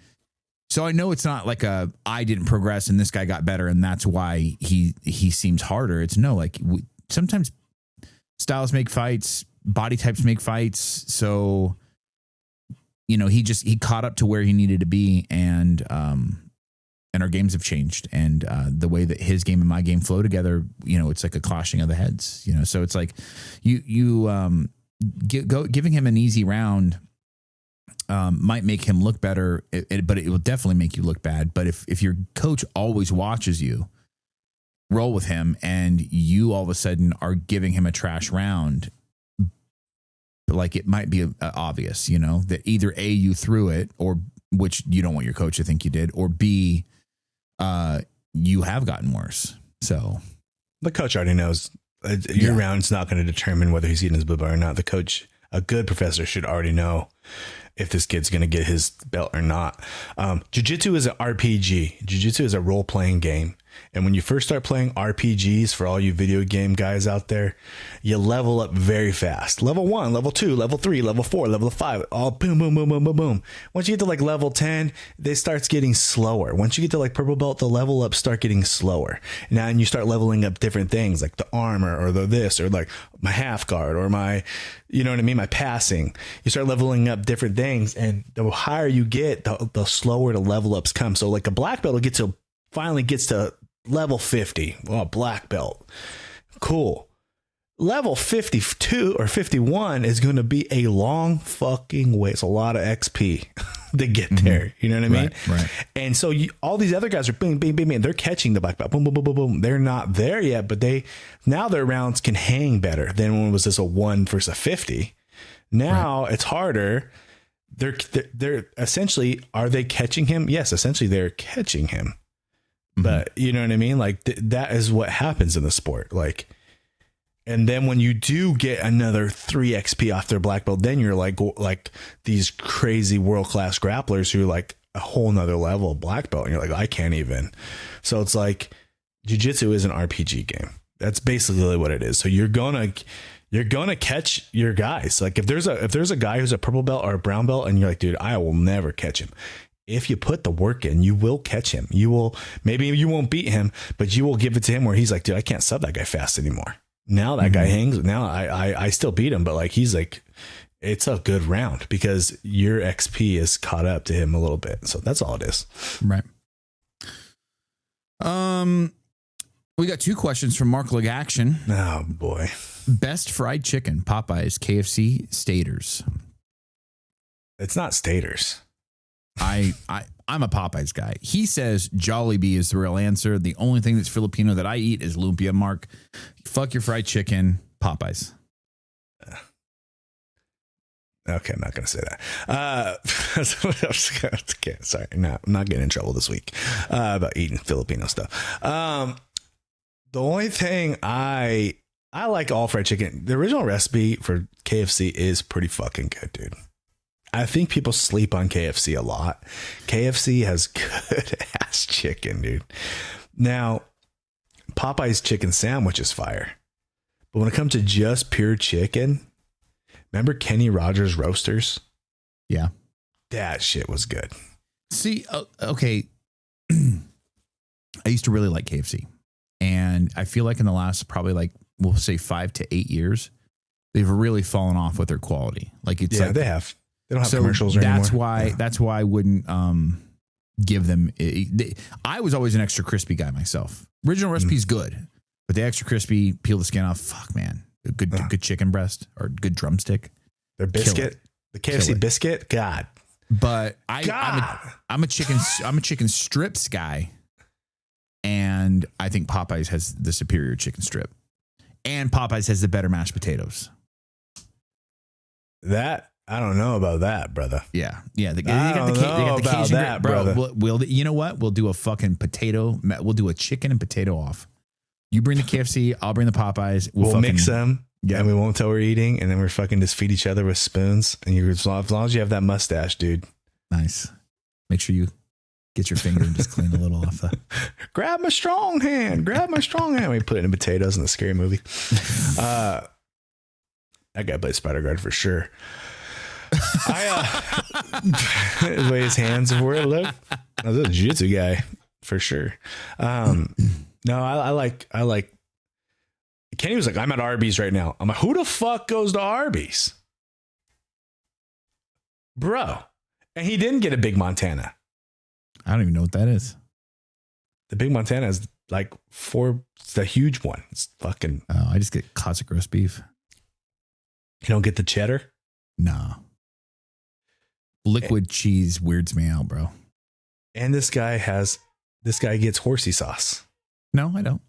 so I know it's not like I didn't progress and this guy got better and that's why he seems harder. It's sometimes styles make fights, body types make fights. So, he caught up to where he needed to be, and our games have changed, and the way that his game and my game flow together, it's like a clashing of the heads, so it's like giving him an easy round might make him look better, but it will definitely make you look bad. But if your coach always watches you roll with him and you all of a sudden are giving him a trash round, like, it might be obvious, that either A, you threw it, or which you don't want your coach to think you did, or B, you have gotten worse. So the coach already knows your round's not going to determine whether he's eating his blue bar or not. The coach, a good professor, should already know if this kid's going to get his belt or not. Jiu-jitsu is an RPG. Jiu-jitsu is a role-playing game. And when you first start playing RPGs, for all you video game guys out there, you level up very fast. Level 1, level 2, level 3, level 4, level 5, all boom, boom, boom, boom, boom, boom. Once you get to like level 10, they starts getting slower. Once you get to like purple belt, the level ups start getting slower. Now, and you start leveling up different things like the armor or the this, or like my half guard or my, you know what I mean? My passing. You start leveling up different things, and the higher you get, the slower the level ups come. So like a black belt will finally gets to level 50. Oh, black belt. Cool. Level 52 or 51 is going to be a long fucking way. It's a lot of XP to get there. You know what I mean? Right. And so all these other guys are bing, bing, bing, bing. They're catching the black belt. Boom, boom, boom, boom, boom. They're not there yet, but now their rounds can hang better than when it was just a 1 versus a 50. Now it's harder. They're essentially, are they catching him? Yes, essentially they're catching him. But you know what I mean? Like that is what happens in the sport. Like, and then when you do get another 3 XP off their black belt, then you're like these crazy world-class grapplers who are like a whole nother level of black belt. And you're like, I can't even. So it's like jiu-jitsu is an RPG game. That's basically what it is. So you're gonna catch your guys. Like if there's a guy who's a purple belt or a brown belt and you're like, dude, I will never catch him. If you put the work in, you will catch him. Maybe you won't beat him, but you will give it to him where he's like, dude, I can't sub that guy fast anymore. Now that guy hangs. Now I still beat him, but like, he's like, it's a good round because your XP is caught up to him a little bit. So that's all it is. Right. We got 2 questions from Mark Legaction. Oh boy. Best fried chicken, Popeyes, KFC, Staters. It's not Staters. I'm a Popeyes guy. He says Jollibee is the real answer. The only thing that's Filipino that I eat is lumpia. Mark, fuck your fried chicken, Popeyes. Okay, I'm not going to say that. Okay, sorry. No, I'm not getting in trouble this week about eating Filipino stuff. The only thing I like all fried chicken. The original recipe for KFC is pretty fucking good, dude. I think people sleep on KFC a lot. KFC has good ass chicken, dude. Now, Popeye's chicken sandwich is fire. But when it comes to just pure chicken, remember Kenny Rogers Roasters? Yeah. That shit was good. See, okay. I used to really like KFC. And I feel like in the last probably like, we'll say 5 to 8 years, they've really fallen off with their quality. Like it's they have. They don't have commercials anymore. That's why I wouldn't give them. I was always an extra crispy guy myself. Original recipe is good, but the extra crispy, peel the skin off. Fuck, man, good chicken breast or good drumstick. Their biscuit, the KFC biscuit. God, but I'm a chicken strips guy, and I think Popeyes has the superior chicken strip, and Popeyes has the better mashed potatoes. That. I don't know about that, brother. Yeah. They got the Cajun, bro. We'll you know what? We'll do a fucking potato. We'll do a chicken and potato off. You bring the KFC, I'll bring the Popeyes. We'll mix them, and we won't tell we're eating, and then we're fucking just feed each other with spoons. And as long as you have that mustache, dude. Nice. Make sure you get your finger and just clean a little off. Grab my strong hand. We put it in potatoes in the Scary Movie. That guy played Spider-Guard for sure. The way his hands were, look, I was a jiu-jitsu guy for sure. No, I like Kenny was like, I'm at Arby's right now. I'm like, who the fuck goes to Arby's, bro? And he didn't get a Big Montana. I don't even know what that is. The Big Montana is like it's the huge one. It's fucking. Oh, I just get classic roast beef. You don't get the cheddar? No. Liquid cheese weirds me out, bro. And this guy gets horsey sauce. No, I don't.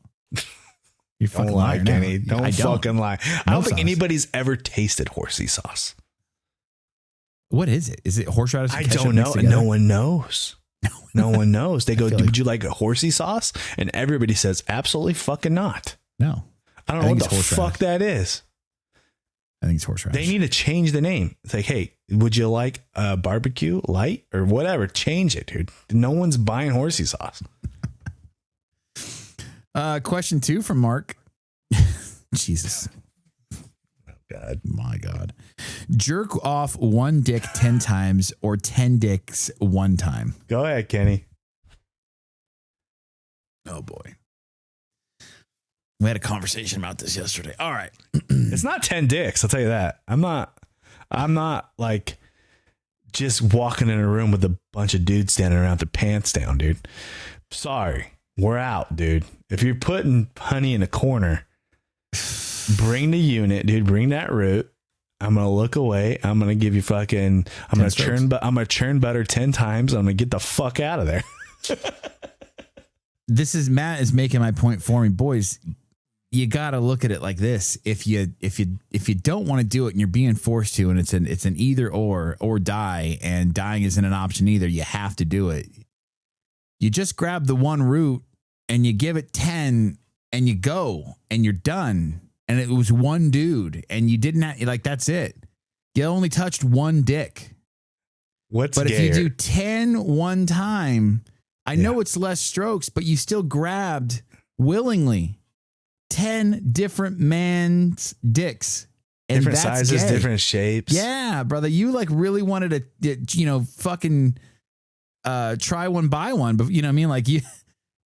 You're fucking lying, Kenny. Don't fucking lie. I don't think sauce. Anybody's ever tasted horsey sauce. What is it? Is it horseradish? I don't know. No one knows. No one knows. They go, would you like a horsey sauce? And everybody says, absolutely fucking not. No. I don't know what the fuck that is. I think it's horseradish. They need to change the name. It's like, hey, would you like a barbecue light or whatever? Change it, dude. No one's buying horsey sauce. Question 2 from Mark. Jesus. God. My God. Jerk off one dick 10 times or 10 dicks one time. Go ahead, Kenny. Oh, boy. We had a conversation about this yesterday. All right. It's not 10 dicks. I'll tell you that. I'm not like just walking in a room with a bunch of dudes standing around with their pants down, dude. Sorry. We're out, dude. If you're putting honey in a corner, bring the unit, dude. Bring that root. I'm going to look away. I'm going to give you fucking, I'm going to churn butter 10 times. I'm going to get the fuck out of there. Matt is making my point for me. Boys, you got to look at it like this. If you don't want to do it and you're being forced to, and it's an either or die, and dying isn't an option either, you have to do it. You just grab the one root and you give it 10 and you go and you're done. And it was one dude and you didn't have, like, that's it. You only touched one dick. But gayer? If you do 10 one time, I know it's less strokes, but you still grabbed willingly 10 different man's dicks. And different sizes, gay. Different shapes. Yeah, brother. You like really wanted to, fucking try one, buy one. But you know what I mean? Like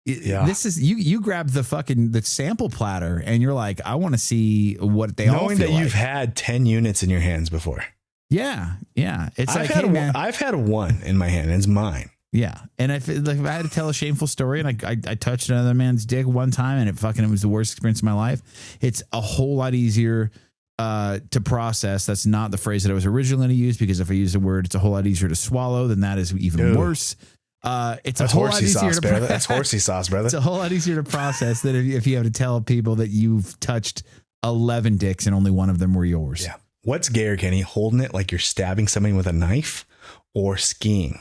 this is you grab the sample platter and you're like, I want to see what they all feel like. Knowing that you've had 10 units in your hands before. Yeah. It's I've had one in my hand and it's mine. Yeah. And if I had to tell a shameful story and I touched another man's dick one time and it was the worst experience of my life, it's a whole lot easier to process. That's not the phrase that I was originally going to use, because if I use the word, it's a whole lot easier to swallow, then that is even worse. That's a whole lot easier to process. That's horsey sauce, brother. It's a whole lot easier to process than if you have to tell people that you've touched 11 dicks and only one of them were yours. Yeah. What's gayer, Kenny? Holding it like you're stabbing somebody with a knife, or skiing?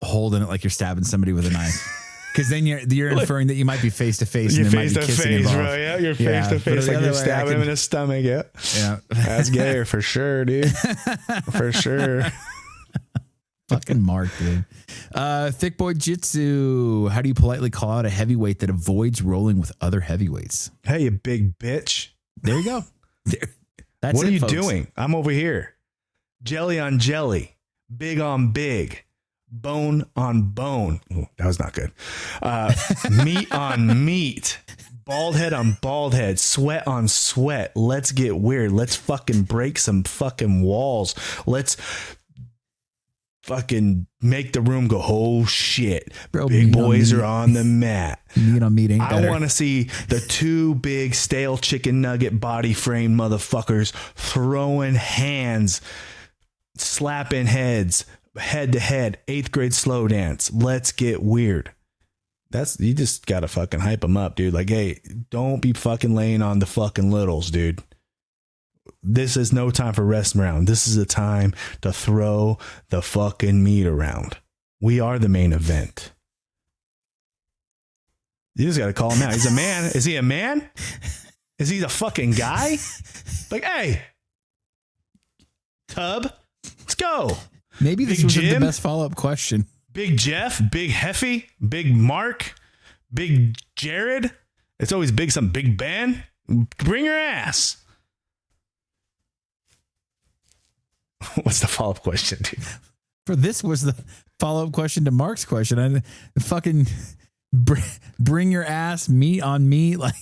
Holding it like you're stabbing somebody with a knife. Because then you're inferring that you might be face to face. You're face to face, bro. Yeah, you're face to face, like you're stabbing him in his stomach. Yeah, that's gayer for sure, dude. For sure. Fucking Mark, dude. Thick boy jitsu. How do you politely call out a heavyweight that avoids rolling with other heavyweights? Hey, you big bitch. There you go. That's what it, are you folks. doing? I'm over here. Jelly on jelly. Big on big. Bone on bone. Ooh, that was not good. Meat on meat. Bald head on bald head. Sweat on sweat. Let's get weird. Let's fucking break some fucking walls. Let's fucking make the room go, oh shit. Bro, big boys are on the mat. Meat on meat ain't better. I want to see the two big stale chicken nugget body frame motherfuckers throwing hands, slapping heads, head to head, 8th grade slow dance. Let's get weird. You just gotta fucking hype them up, dude. Like, hey, don't be fucking laying on the fucking littles, dude. This is no time for rest around. This is a time to throw the fucking meat around. We are the main event. You just gotta call him out. He's a man. Is he a man? Is he a fucking guy? Like, hey, Tub, let's go. Maybe this was the best follow-up question. Big Jeff, Big Heffy, Big Mark, Big Jared. It's always Big Ben. Bring your ass. What's the follow-up question, dude? For this was the follow-up question to Mark's question. I fucking bring your ass, meat on meat, like.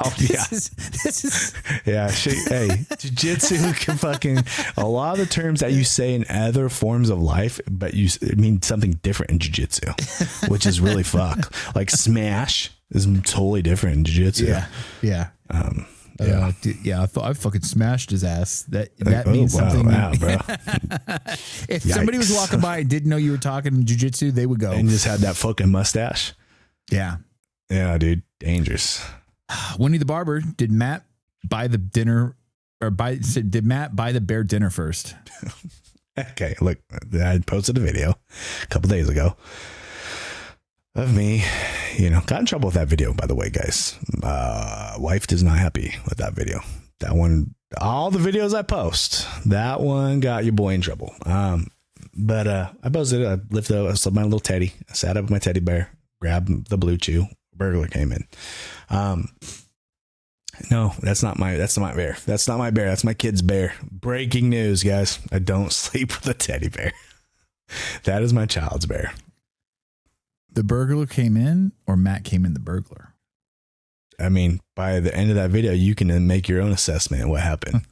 Oh yeah, this is yeah. Hey, jiu-jitsu can fucking, a lot of the terms that you say in other forms of life, but it means something different in jiu-jitsu, which is really fuck. Like smash is totally different in jiu-jitsu. Yeah. I thought I fucking smashed his ass. That means something. Wow, bro. If somebody was walking by and didn't know you were talking jiu-jitsu, they would go. And just had that fucking mustache. Yeah. Yeah, dude. Dangerous. Wendy the barber, did Matt buy the dinner did Matt buy the bear dinner first? Okay, look, I posted a video a couple days ago of me, got in trouble with that video, by the way, guys. Wife is not happy with that video. That one, all the videos I post, that one got your boy in trouble. But I buzzed it. I lifted up. I slept my little teddy. I sat up with my teddy bear, grabbed the blue chew. Burglar came in. No, that's not my bear. That's not my bear. That's my kid's bear. Breaking news, guys. I don't sleep with a teddy bear. That is my child's bear. The burglar came in, or Matt came in the burglar? I mean, by the end of that video, you can then make your own assessment of what happened.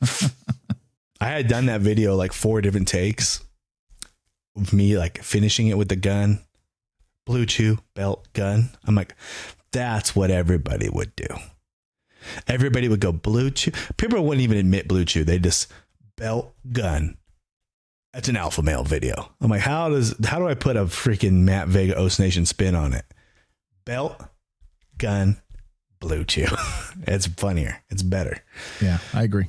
I had done that video like 4 different takes of me like finishing it with the gun, blue chew, belt, gun. I'm like, that's what everybody would do. Everybody would go blue chew. People wouldn't even admit blue chew. They just belt, gun. That's an alpha male video. I'm like, how do I put a freaking Matt Vega Oast Nation spin on it? Belt, gun, blue chew. It's funnier. It's better. Yeah, I agree.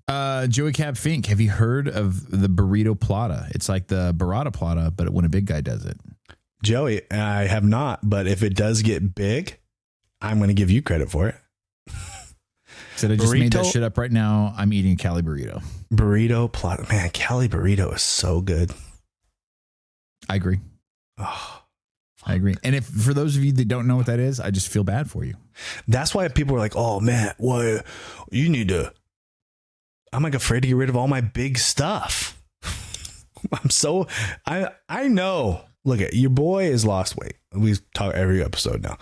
Joey Cab Fink, have you heard of the Burrito Platter? It's like the Burrito Platter, but when a big guy does it. Joey, I have not, but if it does get big, I'm going to give you credit for it. Said I just made that shit up right now. I'm eating a Cali burrito. Burrito Platter. Man, Cali burrito is so good. I agree. Oh, I agree. And if for those of you that don't know what that is, I just feel bad for you. That's why people are like, oh, man, well, you need to. I'm like afraid to get rid of all my big stuff. I know. Look at your boy has lost weight. We talk every episode now,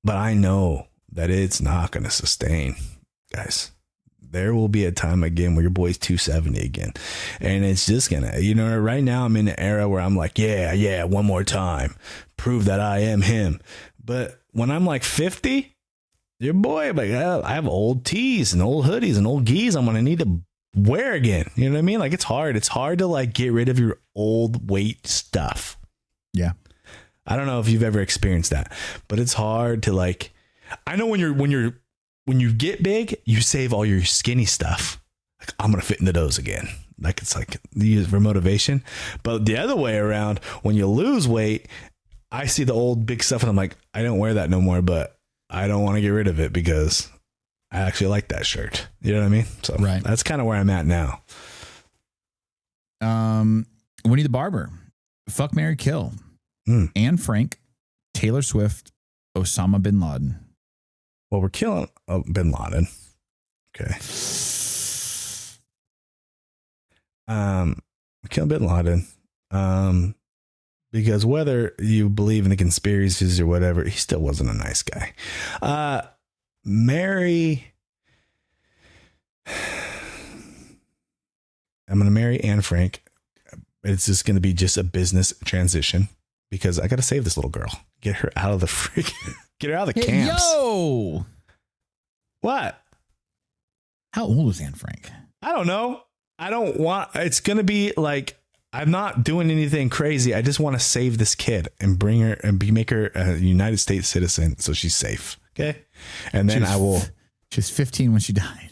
but I know that it's not going to sustain, guys. There will be a time again where your boy's 270 again, and it's just gonna, right now I'm in an era where I'm like, yeah, one more time, prove that I am him. But when I'm like 50, your boy, like, I have old tees and old hoodies and old gis I'm gonna need to wear again. You know what I mean? Like, it's hard to like get rid of your old weight stuff. Yeah. I don't know if you've ever experienced that, but it's hard to like, I know when you get big, you save all your skinny stuff. Like, I'm going to fit into those again. Like, it's like you use it for motivation. But the other way around, when you lose weight, I see the old big stuff and I'm like, I don't wear that no more, but I don't want to get rid of it because I actually like that shirt. You know what I mean? So right. That's kind of where I'm at now. Winnie the Barber. Fuck, marry, kill. Anne Frank, Taylor Swift, Osama bin Laden. Well, we're killing bin Laden. Okay. We're killing bin Laden. Because whether you believe in the conspiracies or whatever, he still wasn't a nice guy. Marry. I'm going to marry Anne Frank. It's just going to be just a business transition because I got to save this little girl. Get her out of the get her out of the camps. Yo! What? How old is Anne Frank? I don't know. It's going to be like, I'm not doing anything crazy. I just want to save this kid and bring her and make her a United States citizen so she's safe. Okay. And then She was 15 when she died.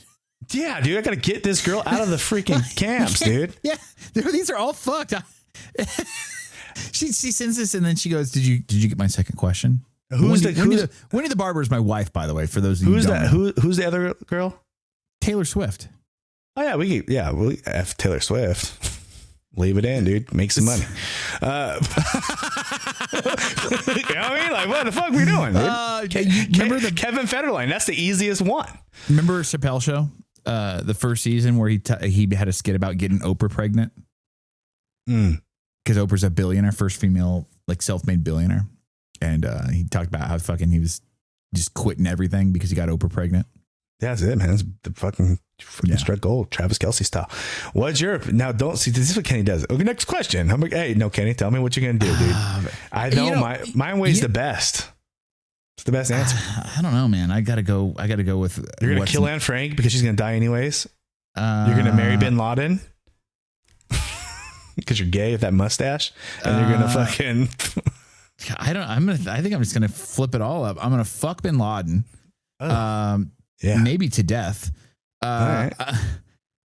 Yeah, dude. I got to get this girl out of the freaking camps, dude. Yeah. These are all fucked. She sends this and then she goes, Did you get my second question? Winnie the Barber is my wife, by the way, for those of you who don't know. Who's the other girl? Taylor Swift. Oh, yeah. We F Taylor Swift. Leave it in, dude. Make some money. You know what I mean? Like, what the fuck are we doing, dude? Remember Kevin Federline? That's the easiest one. Remember Chappelle Show? The first season where he had a skit about getting Oprah pregnant? Because Oprah's a billionaire, first female, like self-made billionaire. And he talked about how fucking he was just quitting everything because he got Oprah pregnant. Yeah, that's it, man. That's the fucking struck gold, Travis Kelce style. What's your now? Don't see this is what Kenny does. Okay, next question. I'm like, hey, no, Kenny, tell me what you're gonna do, dude. I know my way's the best. It's the best answer. I don't know, man. I gotta go with. You're gonna kill Anne Frank because she's gonna die anyways. You're gonna marry bin Laden because you're gay with that mustache, and you're gonna fucking. I think I'm just gonna flip it all up. I'm gonna fuck bin Laden. Yeah. Maybe to death. Right.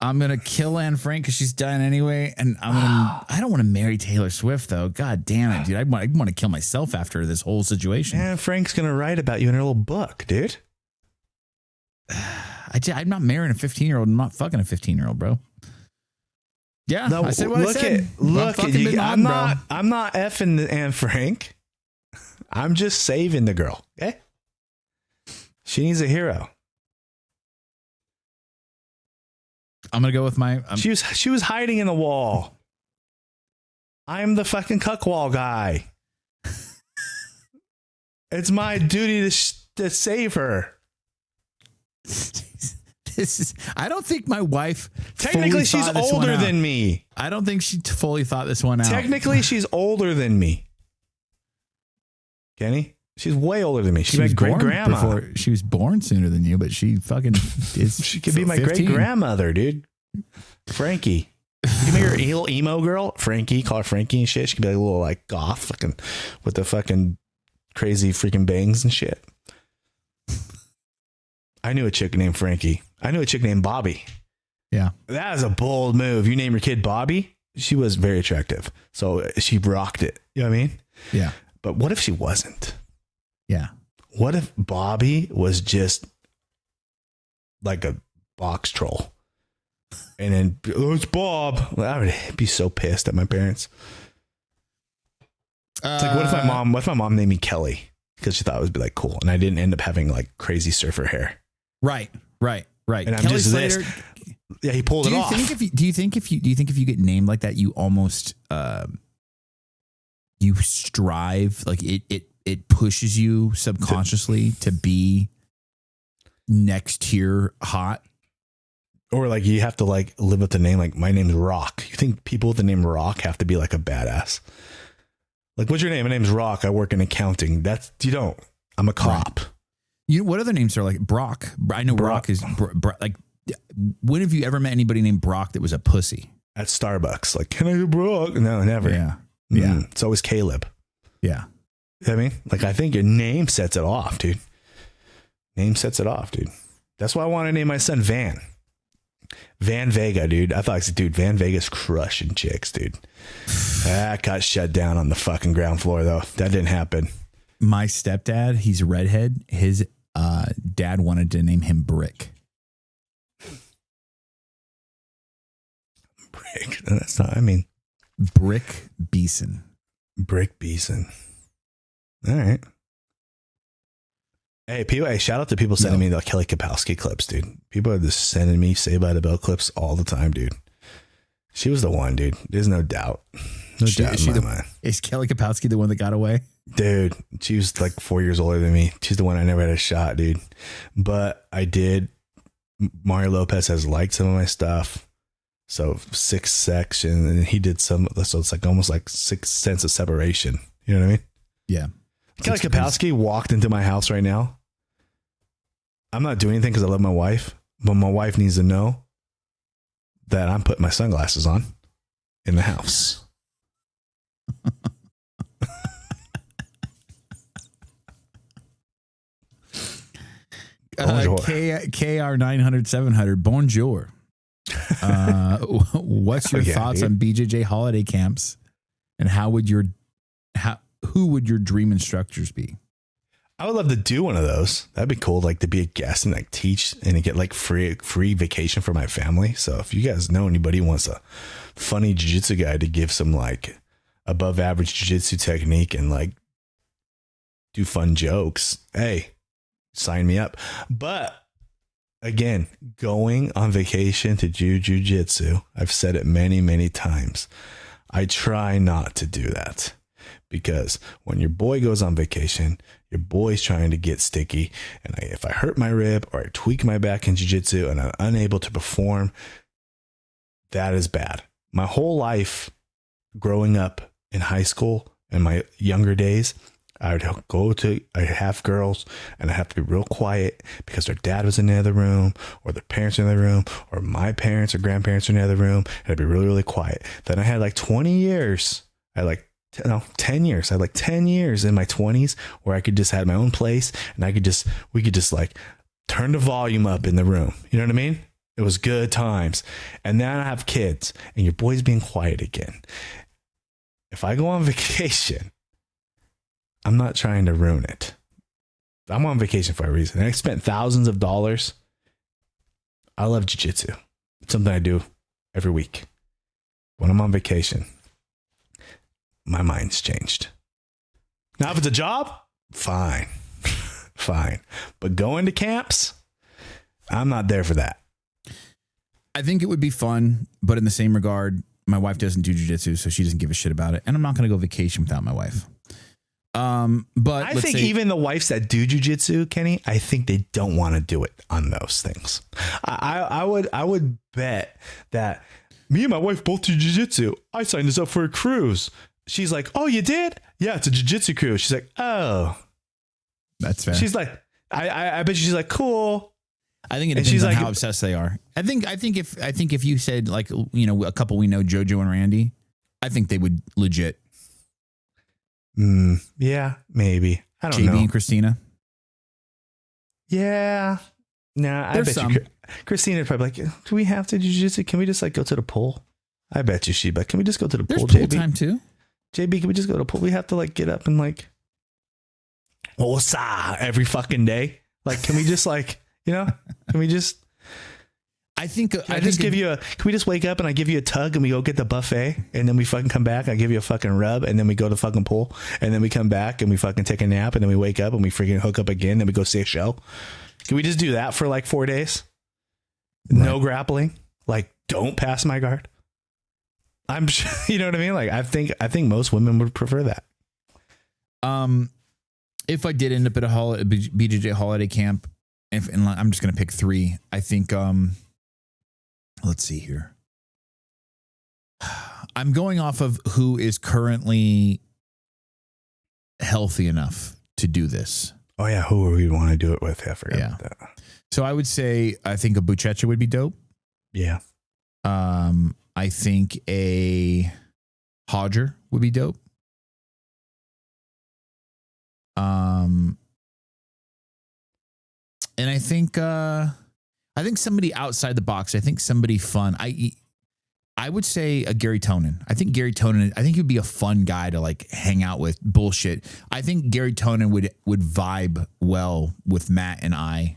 I'm going to kill Anne Frank because she's dying anyway. And I don't want to marry Taylor Swift, though. God damn it, dude. I want to kill myself after this whole situation. Anne Frank's going to write about you in her little book, dude. I'm not marrying a 15-year-old. I'm not fucking a 15-year-old, bro. Yeah, No, I said what I said. Look at you. I'm bro. not effing Anne Frank. I'm just saving the girl. Okay. She needs a hero. I'm gonna go with my. She was hiding in the wall. I'm the fucking Cuckwall guy. It's my duty to save her. I don't think my wife. Technically, she's older than me. I don't think she fully thought this one out. Technically, she's older than me. Kenny, she's way older than me. She's my great grandma. She was born sooner than you, but she fucking is. She could be my great grandmother, dude. Frankie. Give me your little emo girl, Frankie. Call her Frankie and shit. She could be like a little like goth, fucking with the fucking crazy freaking bangs and shit. I knew a chick named Frankie. I knew a chick named Bobby. Yeah. That is a bold move. You name your kid Bobby? She was very attractive. So she rocked it. You know what I mean? Yeah. But what if she wasn't? Yeah. What if Bobby was just like a box troll? And then, oh, it's Bob. Well, I would be so pissed at my parents. It's like, what if my mom named me Kelly? Because she thought it would be like cool. And I didn't end up having like crazy surfer hair. Right. And I'm Kelly just Slater, this. Yeah, he pulled it off. Do you think if you get named like that, you almost you strive, like it pushes you subconsciously to be next tier hot? Or like you have to like live with the name. Like my name's Rock. You think people with the name Rock have to be like a badass? Like, what's your name? My name's Rock. I work in accounting. You don't. I'm a cop. Right. You know what other names are like Brock? I know Brock is like. When have you ever met anybody named Brock that was a pussy? At Starbucks, like, can I do Brock? No, never. Yeah. It's always Caleb. Yeah. You know what I mean, like, I think your name sets it off, dude. Name sets it off, dude. That's why I want to name my son Van Vega, dude. I thought, dude, Van Vega's crushing chicks, dude. That got shut down on the fucking ground floor, though. That didn't happen. My stepdad, he's a redhead. His dad wanted to name him Brick. Brick. That's not, I mean. Brick Beeson. Brick Beeson. All right. Hey, shout out to people sending me the Kelly Kapowski clips, dude. People are just sending me Saved by the Bell clips all the time, dude. She was the one, dude. There's no doubt. No doubt in my mind. Is Kelly Kapowski the one that got away? Dude, she was like 4 years older than me. She's the one I never had a shot, dude. But I did. Mario Lopez has liked some of my stuff. So 6 section, and he did some. So it's like almost like 6 sense of separation. You know what I mean? Yeah. Kelly Kapowski walked into my house right now. I'm not doing anything because I love my wife, but my wife needs to know that I'm putting my sunglasses on in the house. KR 900 700 Bonjour. What's your thoughts on BJJ holiday camps, and who would your dream instructors be? I would love to do one of those. That'd be cool. Like to be a guest and like teach and get like free vacation for my family. So if you guys know anybody who wants a funny jiu-jitsu guy to give some like above average jiu-jitsu technique and like do fun jokes, hey, sign me up. But again, going on vacation to do jiu-jitsu, I've said it many, many times. I try not to do that. Because when your boy goes on vacation, your boy's trying to get sticky. And if I hurt my rib or I tweak my back in jiu-jitsu and I'm unable to perform, that is bad. My whole life growing up in high school and my younger days, I'd have girls and I have to be real quiet because their dad was in the other room or their parents were in the room or my parents or grandparents were in the other room. And I'd be really, really quiet. Then I had like 20 years. 10 years. I had like 10 years in my 20s where I could just have my own place and we could just like turn the volume up in the room. You know what I mean? It was good times. And now I have kids and your boy's being quiet again. If I go on vacation, I'm not trying to ruin it. I'm on vacation for a reason. I spent thousands of dollars. I love jiu-jitsu. It's something I do every week. when I'm on vacation, my mind's changed. Now, if it's a job, fine. Fine. But going to camps, I'm not there for that. I think it would be fun, but in the same regard, my wife doesn't do jiu-jitsu, so she doesn't give a shit about it. And I'm not going to go vacation without my wife. But I think even the wives that do jiu-jitsu, Kenny, I think they don't want to do it on those things. I would bet that me and my wife both do jiu-jitsu. I signed us up for a cruise. She's like, oh, you did? Yeah, it's a jiu-jitsu cruise. She's like, oh. That's fair. She's like, I bet she's like, cool. I think it depends on how obsessed they are. I think if you said, like, you know, a couple we know, JoJo and Randy, I think they would legit. Yeah, maybe. I don't know. JB and Christina. Yeah. Nah, I bet you Christina's probably like, do we have to do jiu-jitsu? Can we just like go to the pool? I bet you she'd be like, can we just go to the pool, There's pool JB? time too. JB, can we just go to the pool? We have to like get up and like, every fucking day. Like, can we just like, you know, can we just, can we just wake up and I give you a tug and we go get the buffet and then we fucking come back. I give you a fucking rub and then we go to the fucking pool and then we come back and we fucking take a nap and then we wake up and we freaking hook up again. Then we go see a show. Can we just do that for like 4 days? Right. No grappling. Like, don't pass my guard. I'm sure, you know what I mean? Like, I think most women would prefer that. If I did end up at a BJJ holiday camp, and I'm just going to pick 3, I think, let's see here. I'm going off of who is currently healthy enough to do this. Oh yeah. Who would we want to do it with? I forgot about that. So I would say, I think a Mustache would be dope. Yeah. I think a Hodger would be dope. And I think somebody outside the box. I think somebody fun. I would say a Gary Tonin. I think Gary Tonin. I think he'd be a fun guy to like hang out with. Bullshit. I think Gary Tonin would vibe well with Matt and I,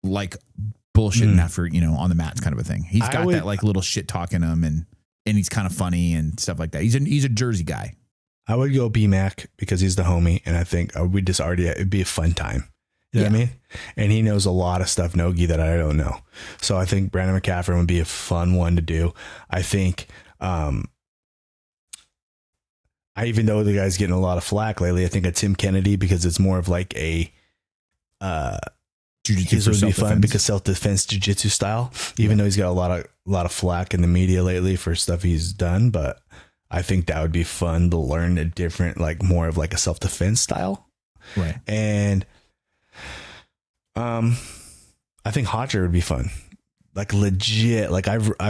like bullshitting after, you know, on the mats kind of a thing. He's got that like little shit talking him and he's kind of funny and stuff like that. He's a Jersey guy. I would go B-Mac because he's the homie, and I think it'd be a fun time. You know what I mean? And he knows a lot of stuff, Nogi, that I don't know. So I think Brandon McCaffrey would be a fun one to do. I think, I even know the guy's getting a lot of flack lately. I think a Tim Kennedy, because it's more of like a, jiu-jitsu would be fun because self-defense jiu-jitsu style, even though he's got a lot of flack in the media lately for stuff he's done. But I think that would be fun to learn a different, like more of like a self-defense style. Right. And, I think Hodger would be fun. Like legit. Like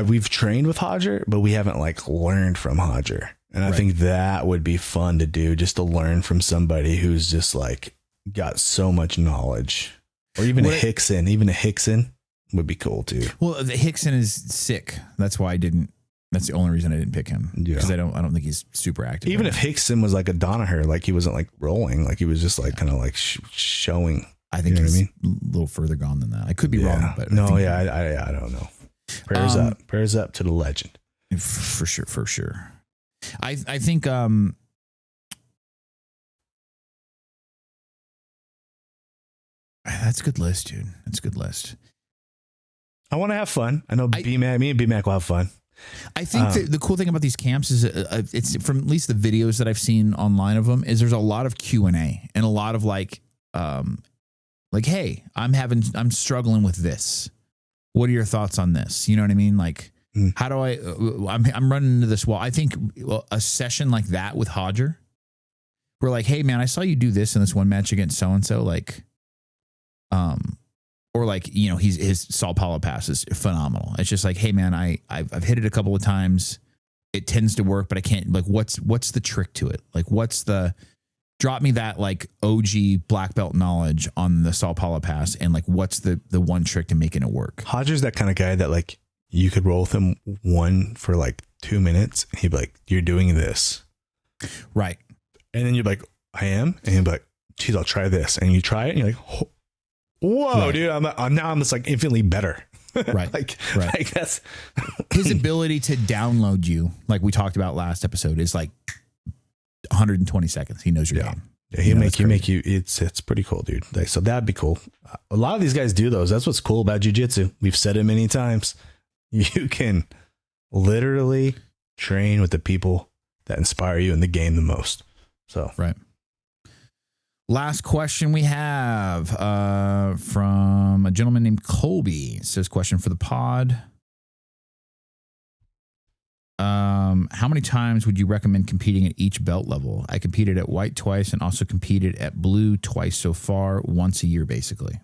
we've trained with Hodger, but we haven't like learned from Hodger. And I think that would be fun to do, just to learn from somebody who's just like got so much knowledge. Or even a Hickson. Even a Hickson would be cool too. Well, the Hickson is sick. That's why that's the only reason I didn't pick him. Because I don't think he's super active. Even if Hickson was like a Donaher, like he wasn't like rolling, like he was just like kind of like showing. I think he's a little further gone than that. I could be wrong, but I don't know. Prayers up to the legend. For sure. I think that's a good list, dude. That's a good list. I want to have fun. I know me and B-Mac will have fun. I think the cool thing about these camps is it's from at least the videos that I've seen online of them is there's a lot of Q&A and a lot of like, hey, I'm struggling with this. What are your thoughts on this? You know what I mean? Like, how do I'm running into this wall. I think a session like that with Hodger, we're like, hey man, I saw you do this in this one match against so-and-so. Like, or like, you know, his Sao Paulo pass is phenomenal. It's just like, hey man, I've hit it a couple of times. It tends to work, but I can't, like, what's the trick to it? Like, drop me that like OG black belt knowledge on the Sao Paulo pass. And like, what's the one trick to making it work? Hodger's that kind of guy that like you could roll with him one for like 2 minutes. And he'd be like, you're doing this. Right. And then you're like, I am. And he'd be like, geez, I'll try this. And you try it and you're like, whoa, right. Dude, I'm just like infinitely better. Right. like that's his ability to download you, like we talked about last episode, is like 120 seconds. He knows your game. Yeah, he'll make you. It's pretty cool, dude. Like, so that'd be cool. A lot of these guys do those. That's what's cool about jiu-jitsu. We've said it many times. You can literally train with the people that inspire you in the game the most. So right. Last question we have from a gentleman named Colby. It says, question for the pod. How many times would you recommend competing at each belt level? I competed at white twice and also competed at blue twice so far, once a year, basically.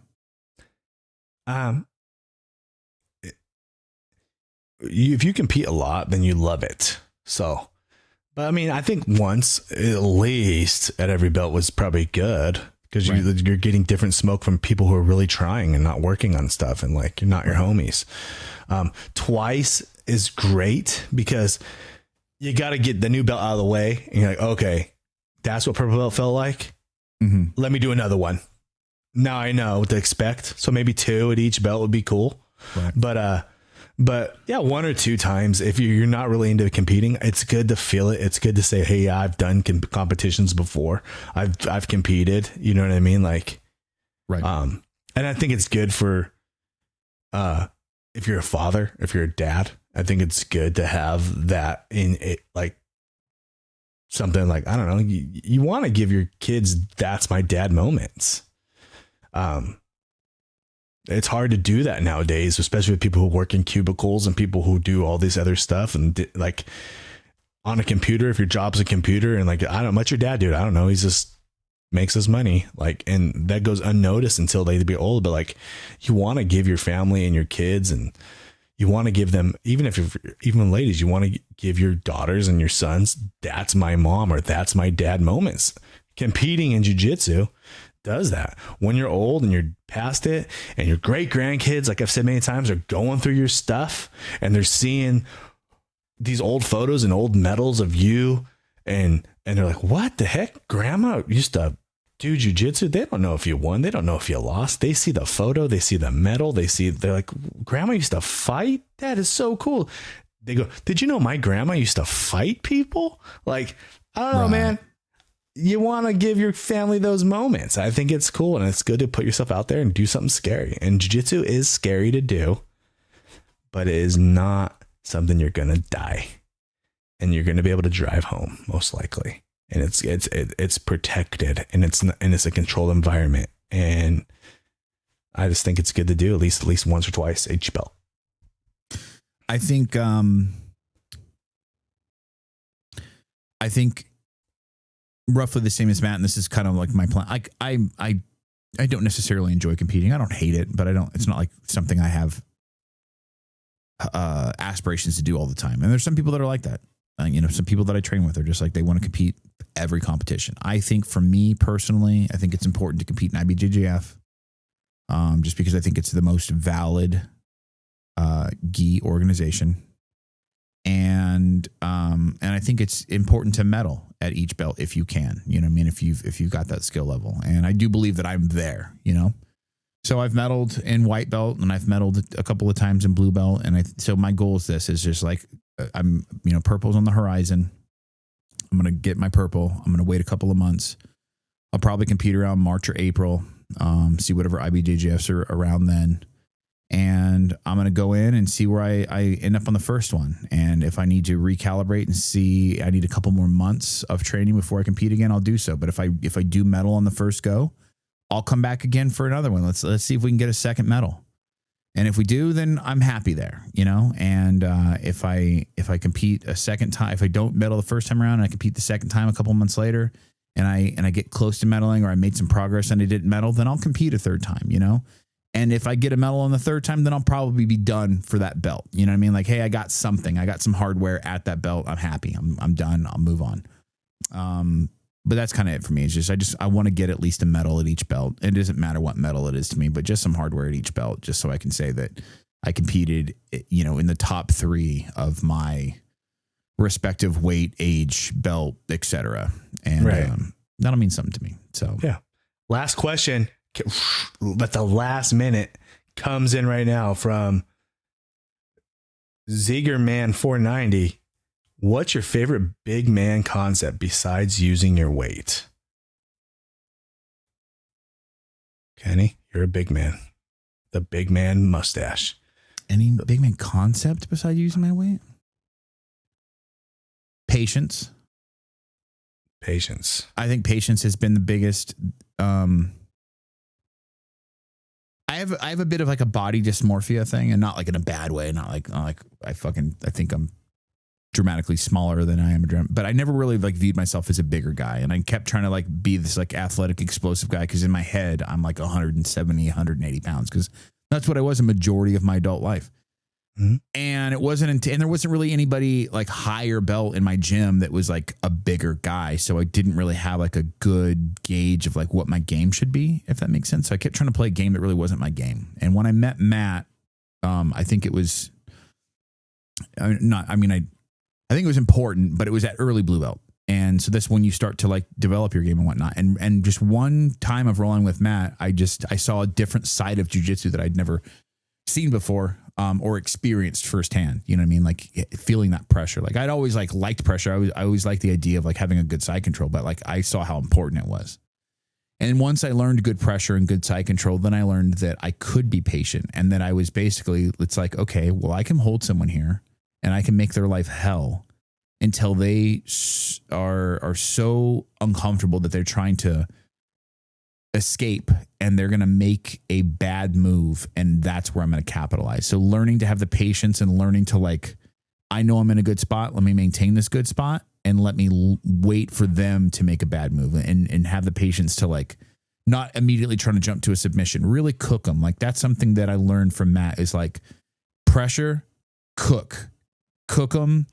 If you compete a lot, then you love it. So, but I mean, I think once at least at every belt was probably good because you're getting different smoke from people who are really trying and not working on stuff, and like you're not your homies. Twice is great because you got to get the new belt out of the way, and you're like, okay, that's what purple belt felt like. Mm-hmm. Let me do another one. Now I know what to expect. So maybe 2 at each belt would be cool. Right. But yeah, 1 or 2 times, if you're not really into competing, it's good to feel it. It's good to say, hey, I've done competitions before. I've competed. You know what I mean? Like, right. And I think it's good for, if you're a father, if you're a dad, I think it's good to have that in it, like something like, I don't know, you want to give your kids, that's my dad moments. It's hard to do that nowadays, especially with people who work in cubicles and people who do all this other stuff and like on a computer. If your job's a computer and like, I don't know, what's your dad do? I don't know. He's just makes his money, like, and that goes unnoticed until they be old. But like, you want to give your family and your kids, and you want to give them, even ladies, you want to give your daughters and your sons, that's my mom or that's my dad moments. Competing in jiu-jitsu does that. When you're old and you're past it, and your great grandkids, like I've said many times, are going through your stuff and they're seeing these old photos and old medals of you, and they're like, what the heck? Grandma used to do jiu-jitsu. They don't know if you won. They don't know if you lost. They see the photo. They see the medal. They're like, grandma used to fight? That is so cool. They go, did you know my grandma used to fight people? Like, I don't know, man. You want to give your family those moments. I think it's cool, and it's good to put yourself out there and do something scary. And jiu-jitsu is scary to do, but it is not something you're going to die. And you're going to be able to drive home, most likely. And it's protected, and it's a controlled environment. And I just think it's good to do at least once or twice each belt. I think roughly the same as Matt, and this is kind of like my plan. I don't necessarily enjoy competing. I don't hate it, but it's not like something I have aspirations to do all the time. And there's some people that are like that. Some people that I train with are just like, they want to compete every competition. I think for me personally, I think it's important to compete in IBJJF, just because I think it's the most valid gi organization. And I think it's important to medal at each belt if you can, you know what I mean? If you've got that skill level. And I do believe that I'm there, So I've medaled in white belt, and I've medaled a couple of times in blue belt. And so my goal is just like, I'm, purple's on the horizon. I'm going to get my purple. I'm going to wait a couple of months. I'll probably compete around March or April, see whatever IBJJFs are around then. And I'm going to go in and see where I end up on the first one. And if I need to recalibrate and see, I need a couple more months of training before I compete again, I'll do so. But if I do medal on the first go, I'll come back again for another one. Let's see if we can get a second medal. And if we do, then I'm happy there, And if I compete a second time, if I don't medal the first time around and I compete the second time a couple months later, and I get close to medaling, or I made some progress and I didn't medal, then I'll compete a third time, And if I get a medal on the third time, then I'll probably be done for that belt. You know what I mean? Like, hey, I got something. I got some hardware at that belt. I'm happy. I'm done. I'll move on. But that's kind of it for me. It's just, I want to get at least a medal at each belt. It doesn't matter what medal it is to me, but just some hardware at each belt, just so I can say that I competed, in the top 3 of my respective weight, age, belt, etc. And that'll mean something to me. So yeah. Last question, but the last minute comes in right now from Zigerman 490. What's your favorite big man concept besides using your weight? Kenny, you're a big man. The big man mustache. Any big man concept besides using my weight? Patience. Patience. I think patience has been the biggest. I have a bit of like a body dysmorphia thing, and not like in a bad way. Not like I think I'm dramatically smaller than I am. But I never really like viewed myself as a bigger guy, and I kept trying to like be this like athletic, explosive guy because in my head I'm like 170, 180 pounds because that's what I was a majority of my adult life. Mm-hmm. And it wasn't, and there wasn't really anybody like higher belt in my gym that was like a bigger guy. So I didn't really have like a good gauge of like what my game should be, if that makes sense. So I kept trying to play a game that really wasn't my game. And when I met Matt, I think it was I think it was important, but it was at early blue belt. And so that's when you start to like develop your game and whatnot. And just one time of rolling with Matt, I saw a different side of jiu-jitsu that I'd never seen before. Or experienced firsthand, you know what I mean? Like feeling that pressure. Like I'd always like liked pressure. I always liked the idea of like having a good side control, but like I saw how important it was. And once I learned good pressure and good side control, then I learned that I could be patient and that I was basically, it's like, okay, well, I can hold someone here and I can make their life hell until they are so uncomfortable that they're trying to escape and they're going to make a bad move, and that's where I'm going to capitalize. So learning to have the patience and learning to like, I know I'm in a good spot, let me maintain this good spot and let me wait for them to make a bad move, and have the patience to like not immediately trying to jump to a submission, really cook them. Like that's something that I learned from Matt is like pressure, cook them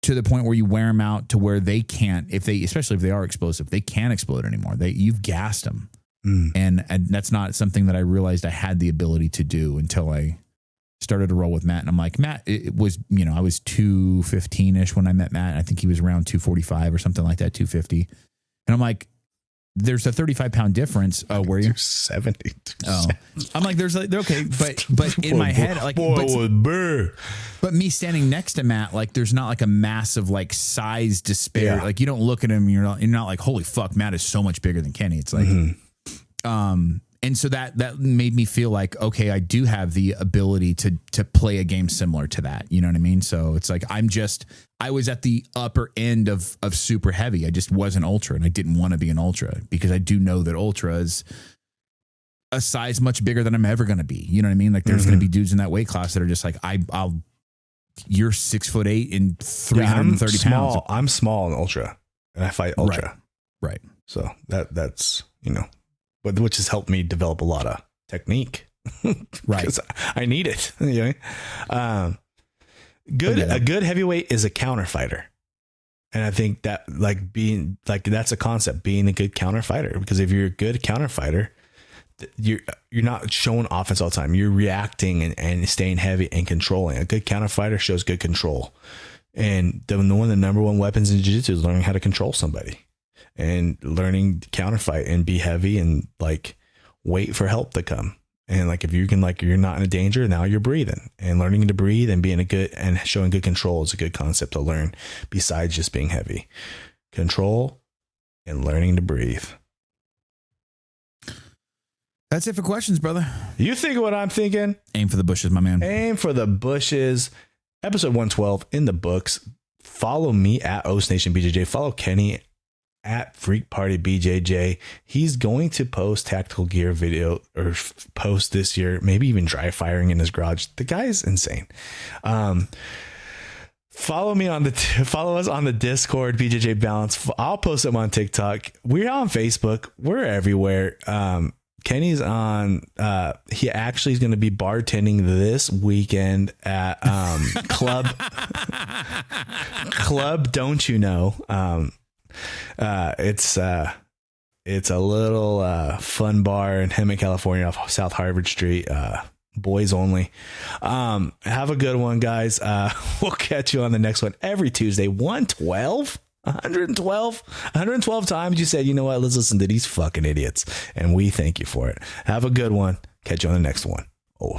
to the point where you wear them out to where they can't, especially if they are explosive, they can't explode anymore. you've gassed them. And that's not something that I realized I had the ability to do until I started to roll with Matt. And I'm like, Matt, it was, I was 215 ish when I met Matt. I think he was around 245 or something like that, 250. And I'm like, there's a 35-pound difference. Oh, were you 70? Oh, I'm like, there's like, okay, but in my head, like, but me standing next to Matt, like, there's not like a massive like size disparity. Yeah. Like, you don't look at him, you're not like, holy fuck, Matt is so much bigger than Kenny. It's like, and so that made me feel like, okay, I do have the ability to play a game similar to that. You know what I mean? So it's like, I was at the upper end of super heavy. I just wasn't ultra, and I didn't want to be an ultra because I do know that ultra is a size much bigger than I'm ever going to be. You know what I mean? Like there's going to be dudes in that weight class that are just like, you're 6'8" and 330 pounds. I'm small in ultra, and I fight ultra. Right. So that's, but which has helped me develop a lot of technique. Right. Because I need it. A good heavyweight is a counter fighter. And I think that that's a concept, being a good counter fighter, because if you're a good counter fighter, you're not showing offense all the time. You're reacting and staying heavy and controlling. A good counter fighter shows good control. And one of the number one weapons in jiu-jitsu is learning how to control somebody and learning to counter fight and be heavy and like wait for help to come. And like, if you can, like, you're not in a danger, now you're breathing, and learning to breathe and being and showing good control is a good concept to learn besides just being heavy. Control and learning to breathe. That's it for questions, brother. You think of what I'm thinking. Aim for the bushes, my man. Aim for the bushes. Episode 112 in the books. Follow me at OSNation BJJ. Follow Kenny at Freak Party BJJ. He's going to post tactical gear video or post this year, maybe even dry firing in his garage. The guy is insane. Follow us on the Discord, BJJ Balance. I'll post them on TikTok. We're on Facebook. We're everywhere. Kenny's on, he actually is going to be bartending this weekend at Club Don't You Know. It's a little fun bar in Hemet, California, off South Harvard Street. Boys only. Have a good one, guys. We'll catch you on the next one every Tuesday. 112 times you said, you know what, let's listen to these fucking idiots, and we thank you for it. Have a good one. Catch you on the next one. Oh.